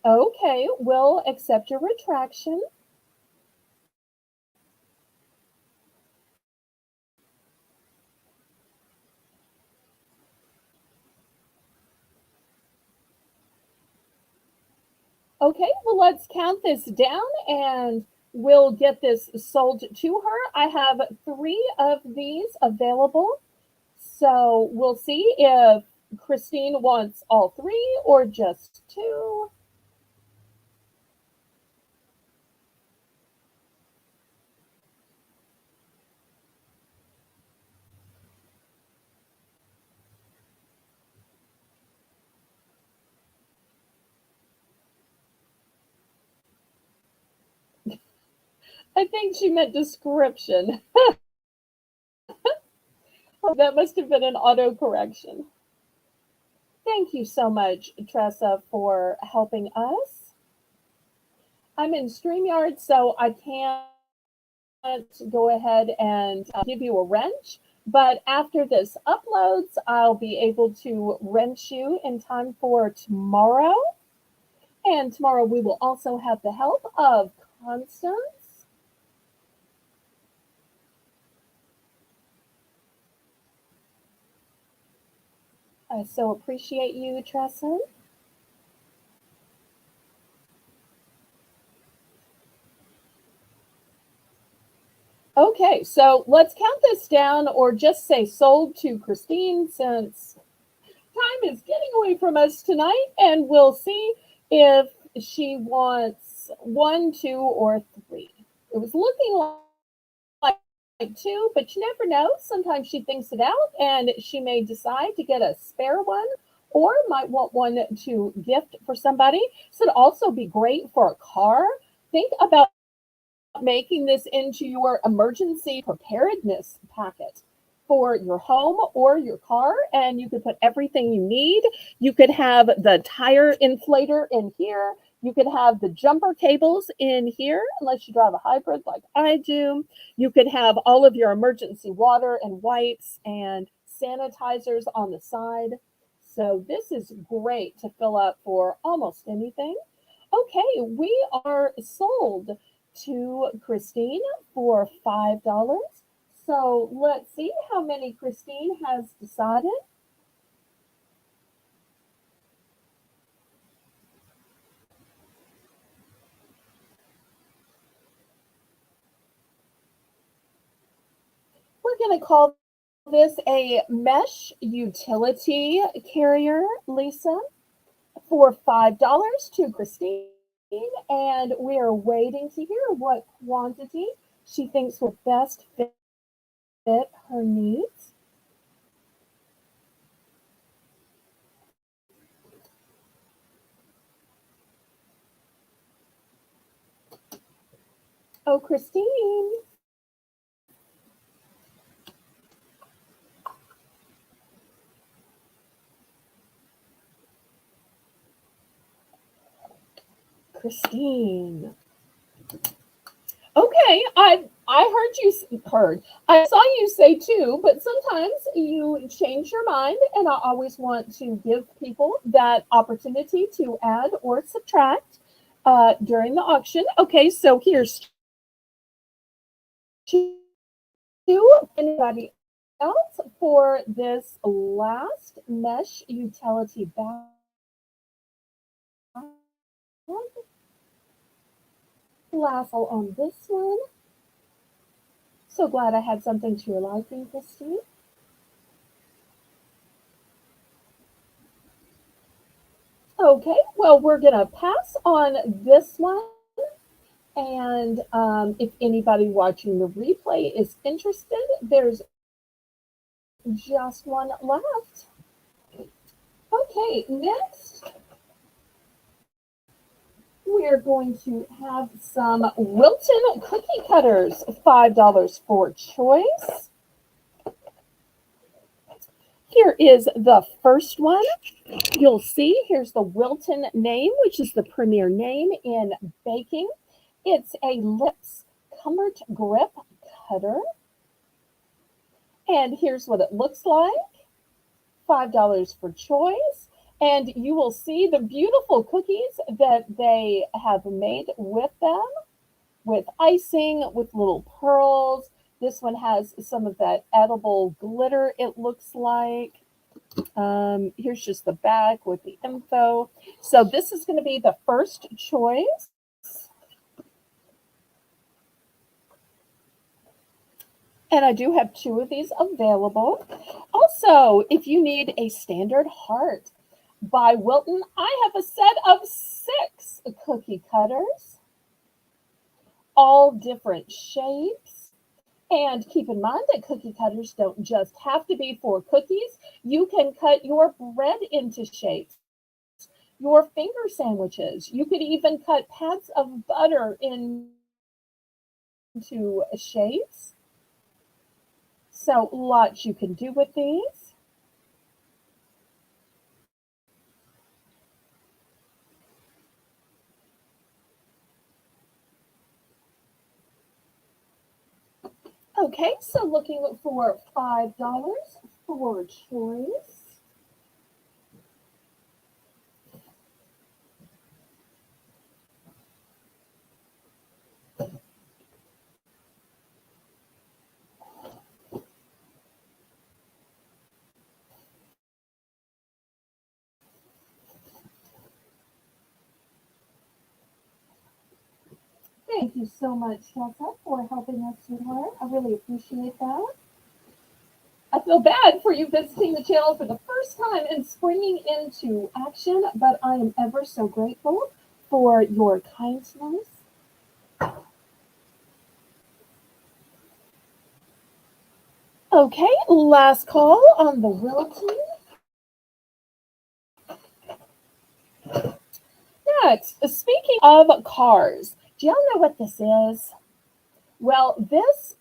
Okay, we'll accept your retraction. Okay, well, let's count this down and we'll get this sold to her. I have three of these available. So we'll see if Christine wants all three or just two. I think she meant description. That must have been an auto correction. Thank you so much, Tressa, for helping us. I'm in StreamYard, so I can't go ahead and give you a wrench. But after this uploads, I'll be able to wrench you in time for tomorrow. And tomorrow we will also have the help of Constance. I so appreciate you, Tressa. Okay, so let's count this down or just say sold to Christine since time is getting away from us tonight, and we'll see if she wants one, two, or three. It was looking like two, but you never know. Sometimes she thinks it out and she may decide to get a spare one or might want one to gift for somebody. So it'd also be great for a car. Think about making this into your emergency preparedness packet for your home or your car, and you could put everything you need. You could have the tire inflator in here. You could have the jumper cables in here, unless you drive a hybrid like I do. You could have all of your emergency water and wipes and sanitizers on the side. So this is great to fill up for almost anything. Okay, we are sold to Christine for $5. So let's see how many Christine has decided. We're going to call this a mesh utility carrier, Lisa, for $5 to Christine. And we are waiting to hear what quantity she thinks will best fit her needs. Oh, Christine. Christine. Okay, I heard you heard. I saw you say two, but sometimes you change your mind, and I always want to give people that opportunity to add or subtract during the auction. Okay, so here's two. Anybody else for this last mesh utility bag? Last on this one. So glad I had something to your liking, Christine. Okay, well, we're going to pass on this one. And if anybody watching the replay is interested, there's just one left. Okay, next we're going to have some Wilton cookie cutters, $5 for choice. Here is the first one. You'll see here's the Wilton name, which is the premier name in baking. It's a lips comfort grip cutter. And here's what it looks like. $5 for choice. And you will see the beautiful cookies that they have made with them, with icing, with little pearls. This one has some of that edible glitter, it looks like. Here's just the back with the info. So this is going to be the first choice. And I do have two of these available. Also, if you need a standard heart by Wilton, I have a set of 6 cookie cutters, all different shapes. And keep in mind that cookie cutters don't just have to be for cookies. You can cut your bread into shapes, your finger sandwiches. You could even cut pads of butter into shapes. So lots you can do with these. Okay, so looking for $5 for choice. Thank you so much, Tessa, for helping us, sweetheart. I really appreciate that. I feel bad for you visiting the channel for the first time and springing into action, but I am ever so grateful for your kindness. Okay, last call on the Wilton. Next, speaking of cars, do y'all know what this is? Well, this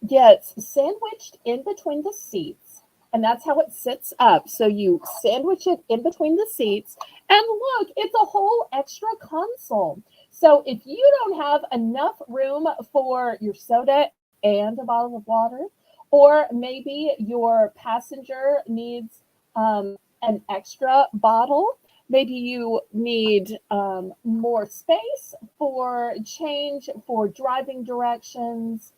gets sandwiched in between the seats, and that's how it sits up. So you sandwich it in between the seats, and look, it's a whole extra console. So if you don't have enough room for your soda and a bottle of water, or maybe your passenger needs an extra bottle, maybe you need more space for change, for driving directions,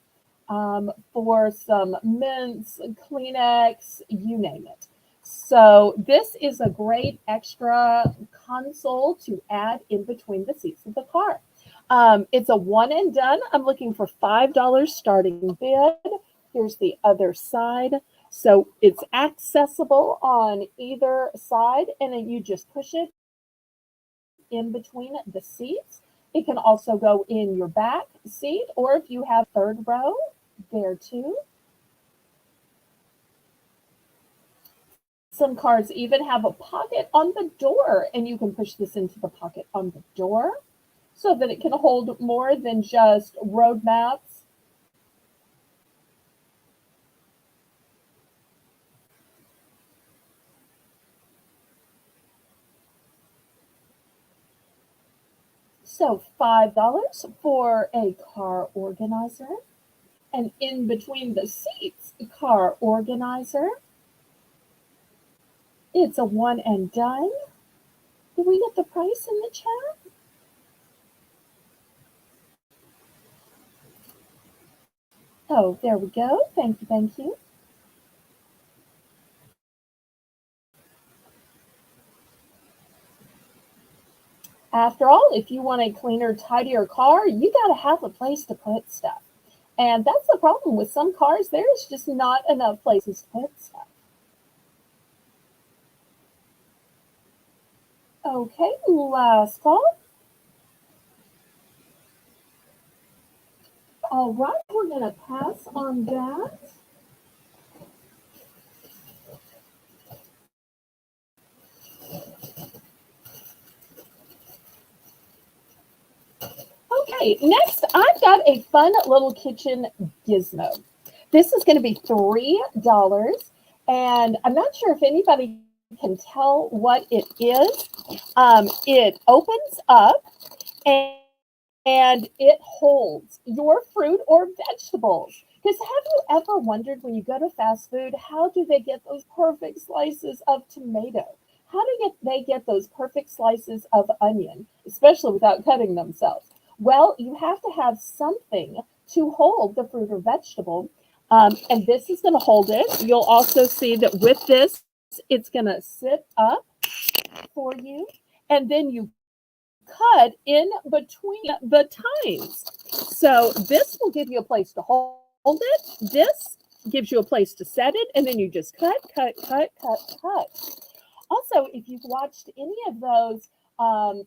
for some mints, Kleenex, you name it. So this is a great extra console to add in between the seats of the car. It's a one and done. I'm looking for $5 starting bid. Here's the other side. So it's accessible on either side, and then you just push it in between the seats. It can also go in your back seat, or if you have third row, there too. Some cars even have a pocket on the door, and you can push this into the pocket on the door. so that it can hold more than just road maps. So $5 for a car organizer. And in between the seats, car organizer. It's a one and done. Did we get the price in the chat? Oh, there we go. Thank you, thank you. After all, if you want a cleaner, tidier car, you got to have a place to put stuff. And that's the problem with some cars. There's just not enough places to put stuff. Okay, last call. All right, we're going to pass on that. Okay, next I've got a fun little kitchen gizmo. This is going to be $3, and I'm not sure if anybody can tell what it is. It opens up and it holds your fruit or vegetables. Because have you ever wondered when you go to fast food, how do they get those perfect slices of tomato? How do they get those perfect slices of onion, especially without cutting themselves? Well, you have to have something to hold the fruit or vegetable. And this is going to hold it. You'll also see that with this, it's going to sit up for you. And then you cut in between the tines. So this will give you a place to hold it. This gives you a place to set it. And then you just cut, cut, cut, cut, cut. Also, if you've watched any of those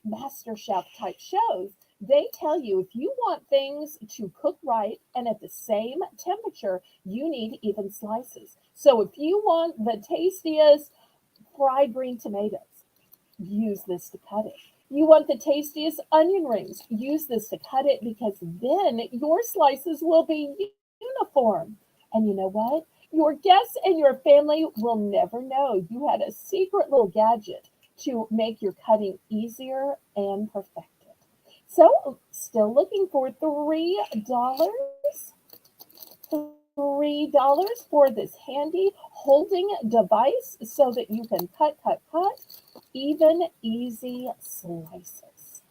Master Chef type shows, they tell you if you want things to cook right and at the same temperature, you need even slices. So if you want the tastiest fried green tomatoes, use this to cut it. You want the tastiest onion rings, use this to cut it because then your slices will be uniform. And you know what? Your guests and your family will never know you had a secret little gadget to make your cutting easier and perfected. So, still looking for $3. $3 for this handy holding device so that you can cut, cut, cut even easy slices.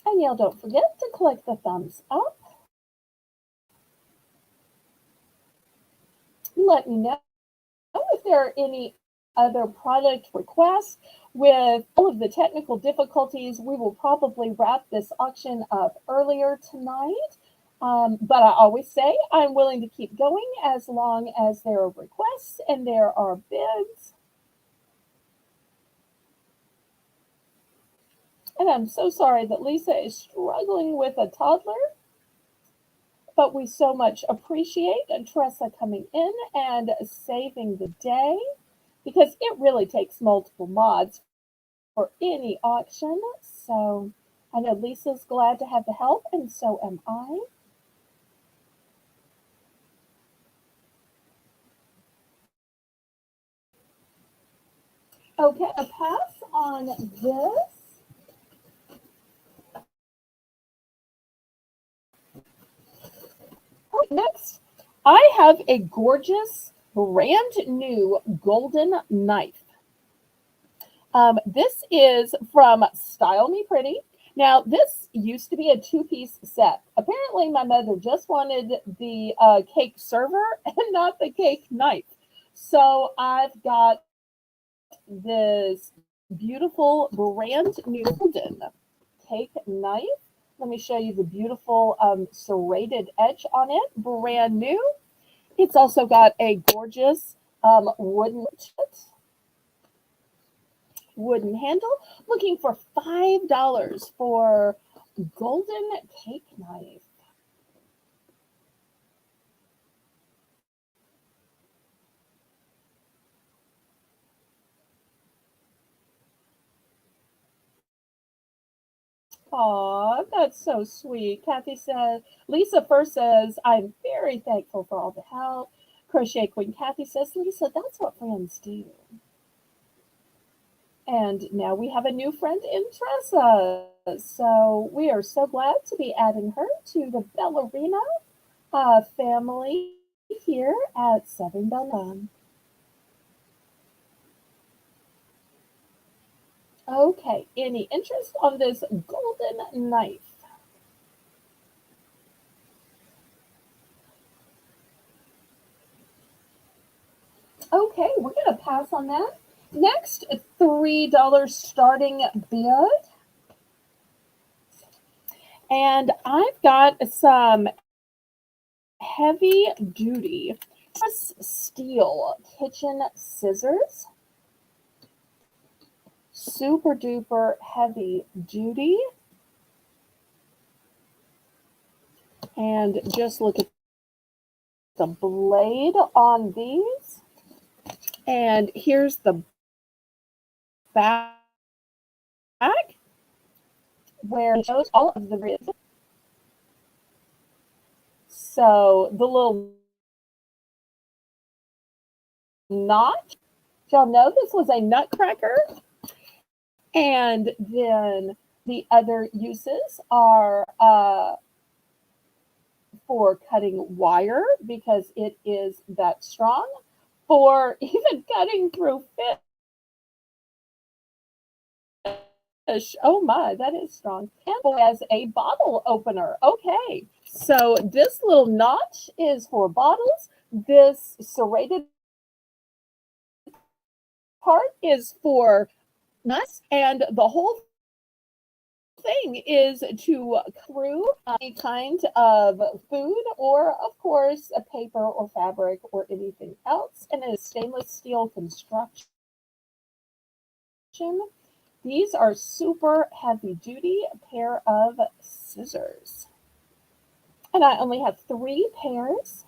And y'all don't forget to click the thumbs up. Let me know if there are any other product requests. With all of the technical difficulties, we will probably wrap this auction up earlier tonight. But I always say I'm willing to keep going as long as there are requests and there are bids. And I'm so sorry that Lisa is struggling with a toddler, but we so much appreciate Tressa coming in and saving the day because it really takes multiple mods for any auction. So I know Lisa's glad to have the help, and so am I. Okay, a pass on this. Next, I have a gorgeous, brand new golden knife. This is from Style Me Pretty. Now, this used to be a two-piece set. Apparently, my mother just wanted the cake server and not the cake knife. So I've got this beautiful brand new golden cake knife. Let me show you the beautiful serrated edge on it, brand new. It's also got a gorgeous wooden handle. Looking for $5 for golden cake knife. Aw, that's so sweet. Kathy says, Lisa first says, I'm very thankful for all the help. Crochet Queen Kathy says, Lisa, that's what friends do. And now we have a new friend in Tressa. So we are so glad to be adding her to the Ballerina family here at Seven Belle. Okay, any interest on this golden knife? Okay, we're going to pass on that. Next, $3 starting bid. And I've got some heavy duty steel kitchen scissors. Super duper heavy duty. And just look at the blade on these. And here's the back where it shows all of the ribs. So the little notch, y'all know this was a nutcracker. And then the other uses are for cutting wire because it is that strong, for even cutting through fish. Oh my, that is strong. And as a bottle opener. Okay, so this little notch is for bottles. This serrated part is for nuts, and the whole thing is to through any kind of food or, of course, a paper or fabric or anything else. And it is stainless steel construction. These are super heavy duty pair of scissors. And I only have 3 pairs.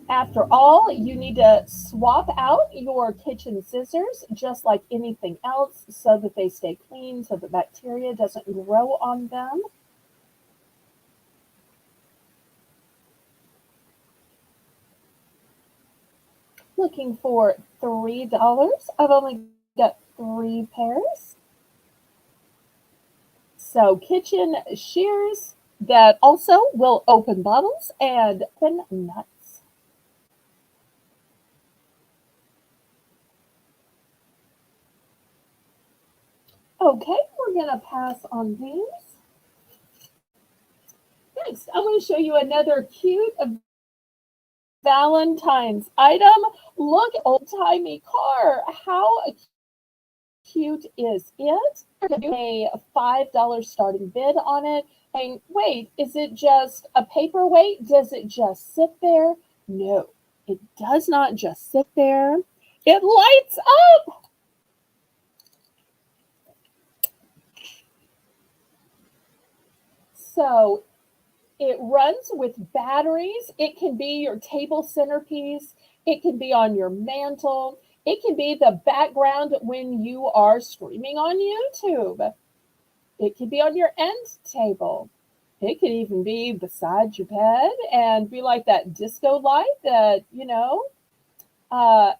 After all, you need to swap out your kitchen scissors just like anything else so that they stay clean, so that bacteria doesn't grow on them. Looking for $3. I've only got 3 pairs. So kitchen shears that also will open bottles and open nuts. Okay, we're going to pass on these. Next, I'm going to show you another cute Valentine's item. Look, old-timey car. How cute is it? A $5 starting bid on it. And wait, is it just a paperweight? Does it just sit there? No, it does not just sit there. It lights up. So it runs with batteries. It can be your table centerpiece. It can be on your mantle. It can be the background when you are streaming on YouTube. It can be on your end table. It could even be beside your bed and be like that disco light that,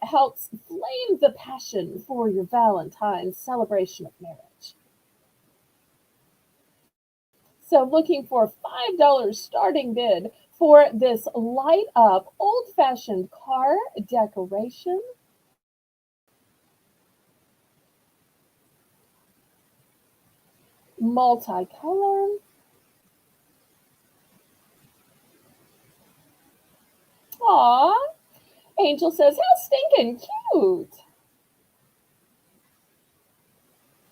helps flame the passion for your Valentine's celebration of marriage. So looking for $5 starting bid for this light up old fashioned car decoration. Multicolor. Aw, Angel says, how stinking cute.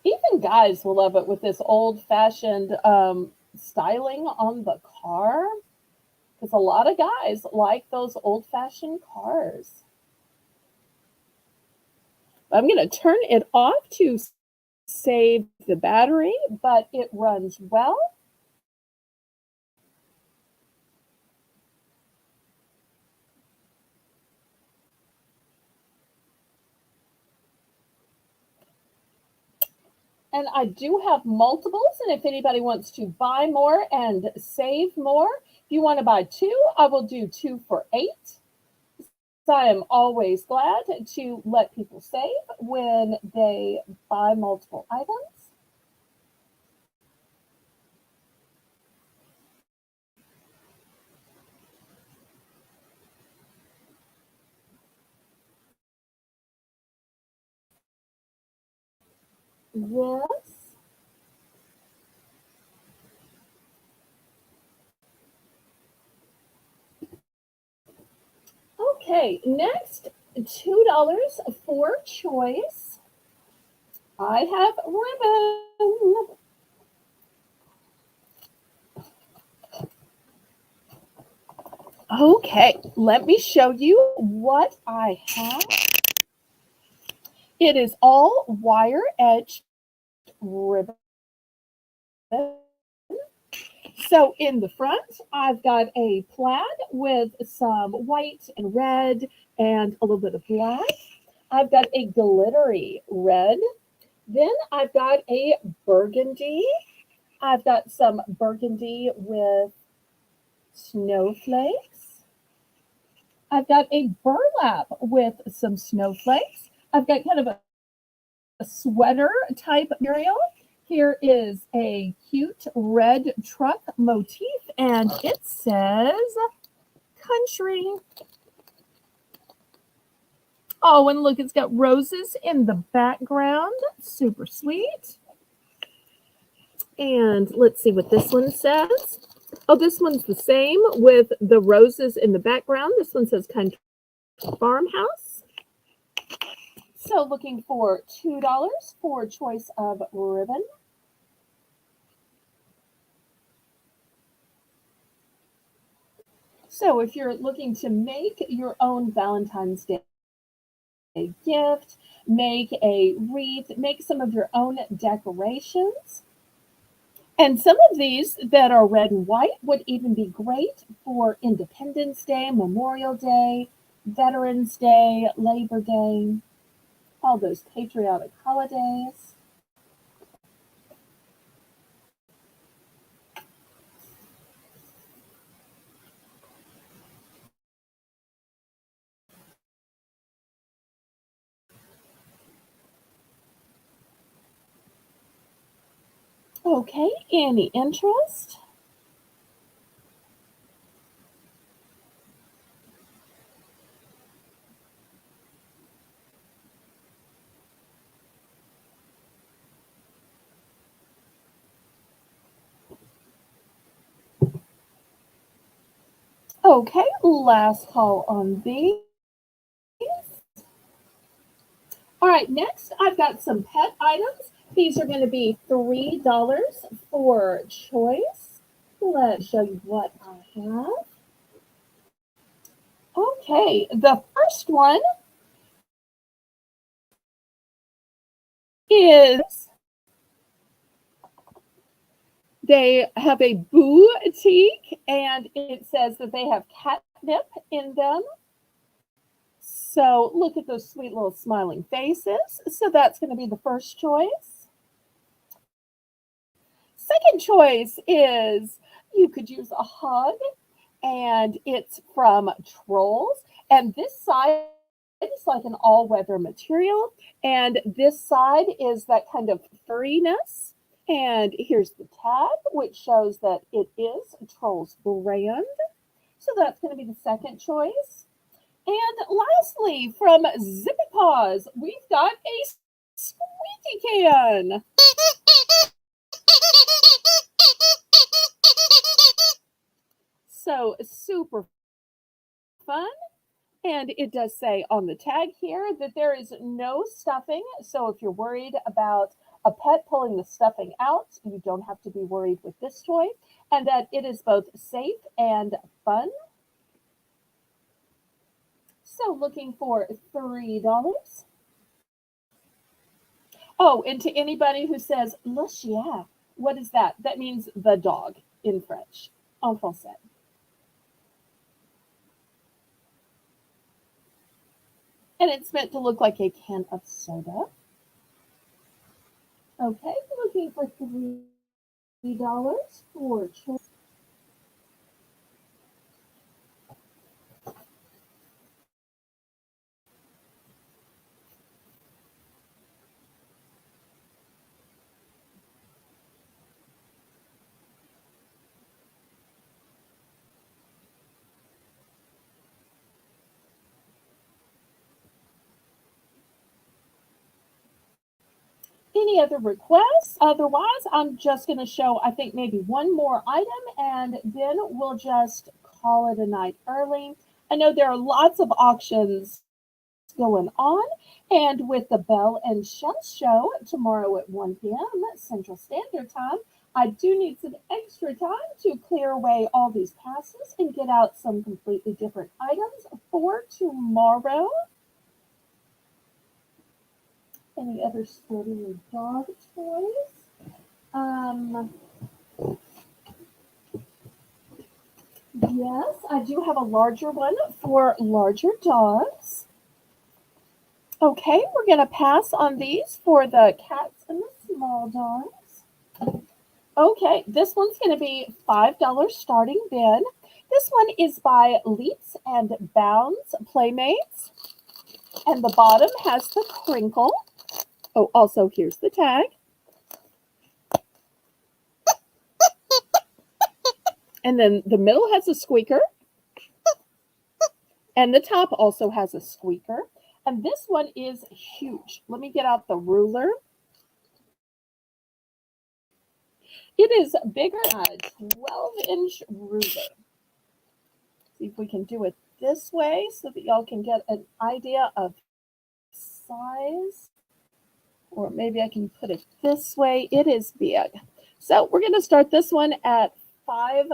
Even guys will love it with this old fashioned styling on the car. Because a lot of guys like those old fashioned cars. I'm going to turn it off to save the battery, but it runs well. And I do have multiples, and if anybody wants to buy more and save more, if you want to buy two, I will do two for $8. So I am always glad to let people save when they buy multiple items. Yes. Okay, next, $2 for choice. I have ribbon. Okay, let me show you what I have. It is all wire edged ribbon. So in the front, I've got a plaid with some white and red and a little bit of black. I've got a glittery red. Then I've got a burgundy. I've got some burgundy with snowflakes. I've got a burlap with some snowflakes. I've got kind of a sweater type material. Here is a cute red truck motif, and it says country. Oh, and look, it's got roses in the background. Super sweet. And let's see what this one says. Oh, this one's the same with the roses in the background. This one says country farmhouse. So looking for $2 for choice of ribbon. So if you're looking to make your own Valentine's Day gift, make a wreath, make some of your own decorations. And some of these that are red and white would even be great for Independence Day, Memorial Day, Veterans Day, Labor Day, all those patriotic holidays. Okay, any interest? Okay, last call on these. All right, next I've got some pet items. These are going to be $3 for choice. Let's show you what I have. Okay, the first one is they have a boutique and it says that they have catnip in them. So look at those sweet little smiling faces. So that's going to be the first choice. Second choice is you could use a hug, and it's from Trolls. And this side is like an all weather material, and this side is that kind of furriness. And here's the tag, which shows that it is a Trolls brand. So that's going to be the second choice. And lastly, from Zippy Paws, we've got a squeaky can. So super fun. And it does say on the tag here that there is no stuffing. So if you're worried about a pet pulling the stuffing out, you don't have to be worried with this toy. And that it is both safe and fun. So looking for $3. Oh, and to anybody who says le chien, what is that? That means the dog in French, en français. And it's meant to look like a can of soda. Okay, looking for $3 for choice. Any other requests? Otherwise, I'm just going to show, I think, maybe one more item and then we'll just call it a night early. I know there are lots of auctions going on, and with the Belle and Shell show tomorrow at 1 p.m. Central Standard Time, I do need some extra time to clear away all these passes and get out some completely different items for tomorrow. Any other sporty or dog toys? Um, yes, I do have a larger one for larger dogs. Okay, we're going to pass on these for the cats and the small dogs. Okay, this one's going to be $5 starting bid. This one is by Leaps and Bounds Playmates, and the bottom has the crinkle. Oh, also here's the tag. And then the middle has a squeaker, and the top also has a squeaker. And this one is huge. Let me get out the ruler. It is bigger than a 12-inch ruler. See if we can do it this way so that y'all can get an idea of size. Or maybe I can put it this way. It is big. So we're going to start this one at $5.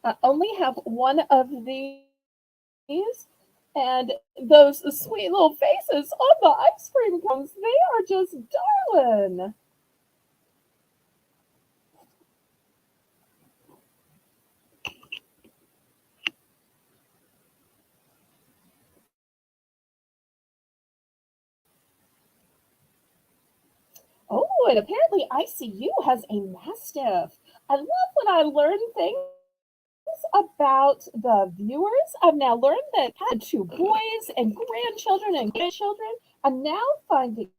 I only have one of these. And those sweet little faces on the ice cream cones, they are just darling. Oh, and apparently ICU has a mastiff. I love when I learn things about the viewers. I've now learned that I had two boys and grandchildren and grandchildren. I'm now finding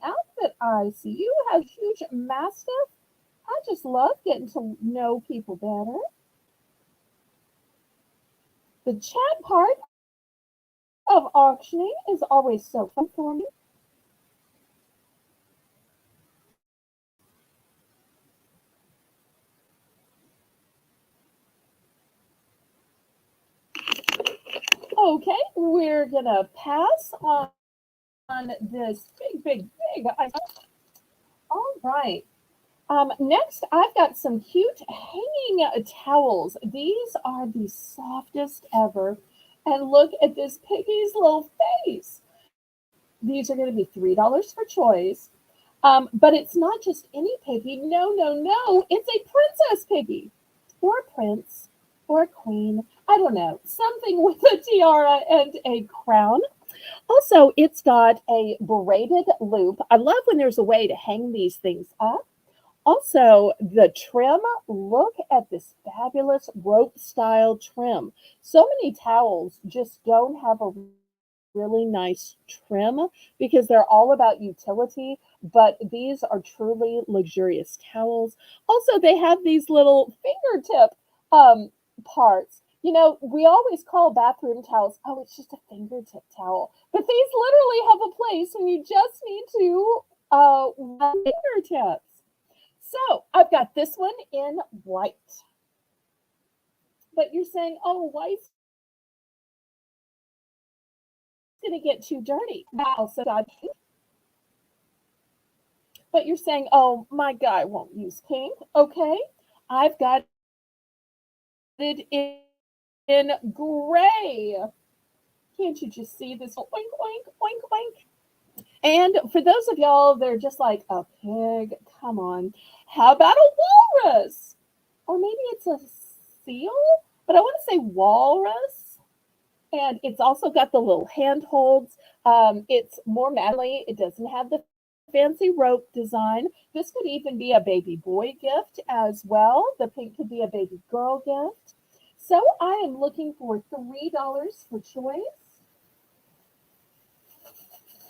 out that ICU has huge mastiff. I just love getting to know people better. The chat part of auctioning is always so fun for me. Okay, we're gonna pass on this big item. All right. Next, I've got some cute hanging towels. These are the softest ever. And look at this piggy's little face. These are going to be $3 for choice. But it's not just any piggy. No, no, no. It's a princess piggy or a prince or a queen. I don't know. Something with a tiara and a crown. Also, it's got a braided loop. I love when there's a way to hang these things up. Also, the trim, look at this fabulous rope style trim. So many towels just don't have a really nice trim because they're all about utility, but these are truly luxurious towels. Also, they have these little fingertip um, parts. You know, we always call bathroom towels, oh, it's just a fingertip towel. But these literally have a place and you just need to fingertips. So I've got this one in white. But you're saying, oh, white's going to get too dirty. Wow, so but you're saying, oh, my guy won't use pink. Okay, I've got it in gray. Can't you just see this? Oink, oink, oink, oink. And for those of y'all that are just like, a pig, come on. How about a walrus? Or maybe it's a seal, but I want to say walrus. And it's also got the little handholds. It's more manly. It doesn't have the fancy rope design. This could even be a baby boy gift as well. The pink could be a baby girl gift. So I am looking for $3 for choice.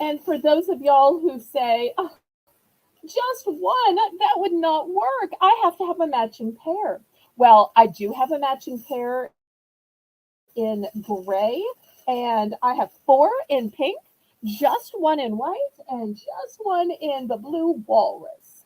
And for those of y'all who say, oh, just one, that would not work. I have to have a matching pair. Well, I do have a matching pair in gray, and I have four in pink, just one in white, and just one in the blue walrus.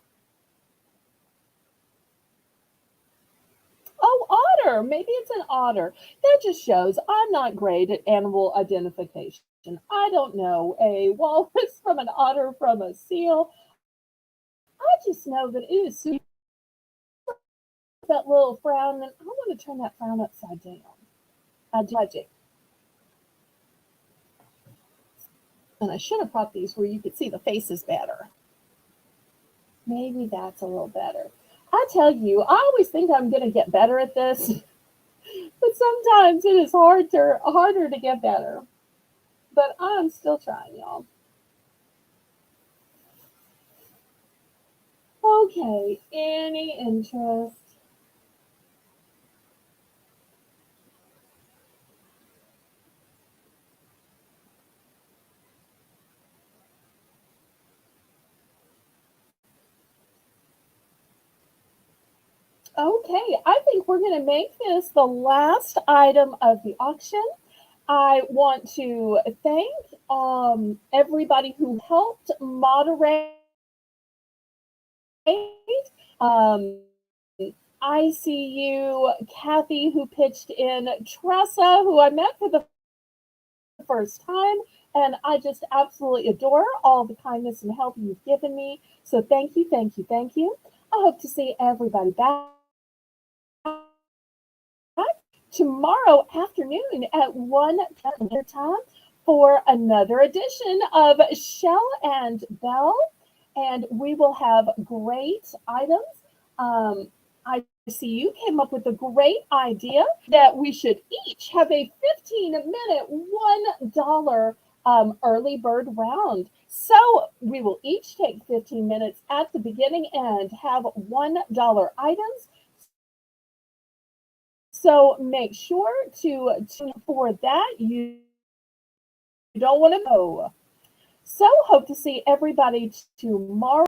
Oh, otter. Maybe it's an otter. That just shows I'm not great at animal identification. I don't know a walrus from an otter from a seal. I just know that it is super, that little frown, and I want to turn that frown upside down. I do. And I should have brought these where you could see the faces better. Maybe that's a little better. I tell you, I always think I'm going to get better at this, but sometimes it is harder to get better. But I'm still trying, y'all. Okay, any interest? Okay, I think we're going to make this the last item of the auction. I want to thank everybody who helped moderate. Um, I see you, Kathy, who pitched in, Tressa, who I met for the first time, and I just absolutely adore all the kindness and help you've given me. So thank you, thank you, thank you. I hope to see everybody back tomorrow afternoon at 1 p.m. time for another edition of Shell and Bell, and we will have great items. I see you came up with a great idea that we should each have a 15-minute $1 early bird round. So we will each take 15 minutes at the beginning and have $1 items. So make sure to tune for that. You don't want to go. So hope to see everybody tomorrow.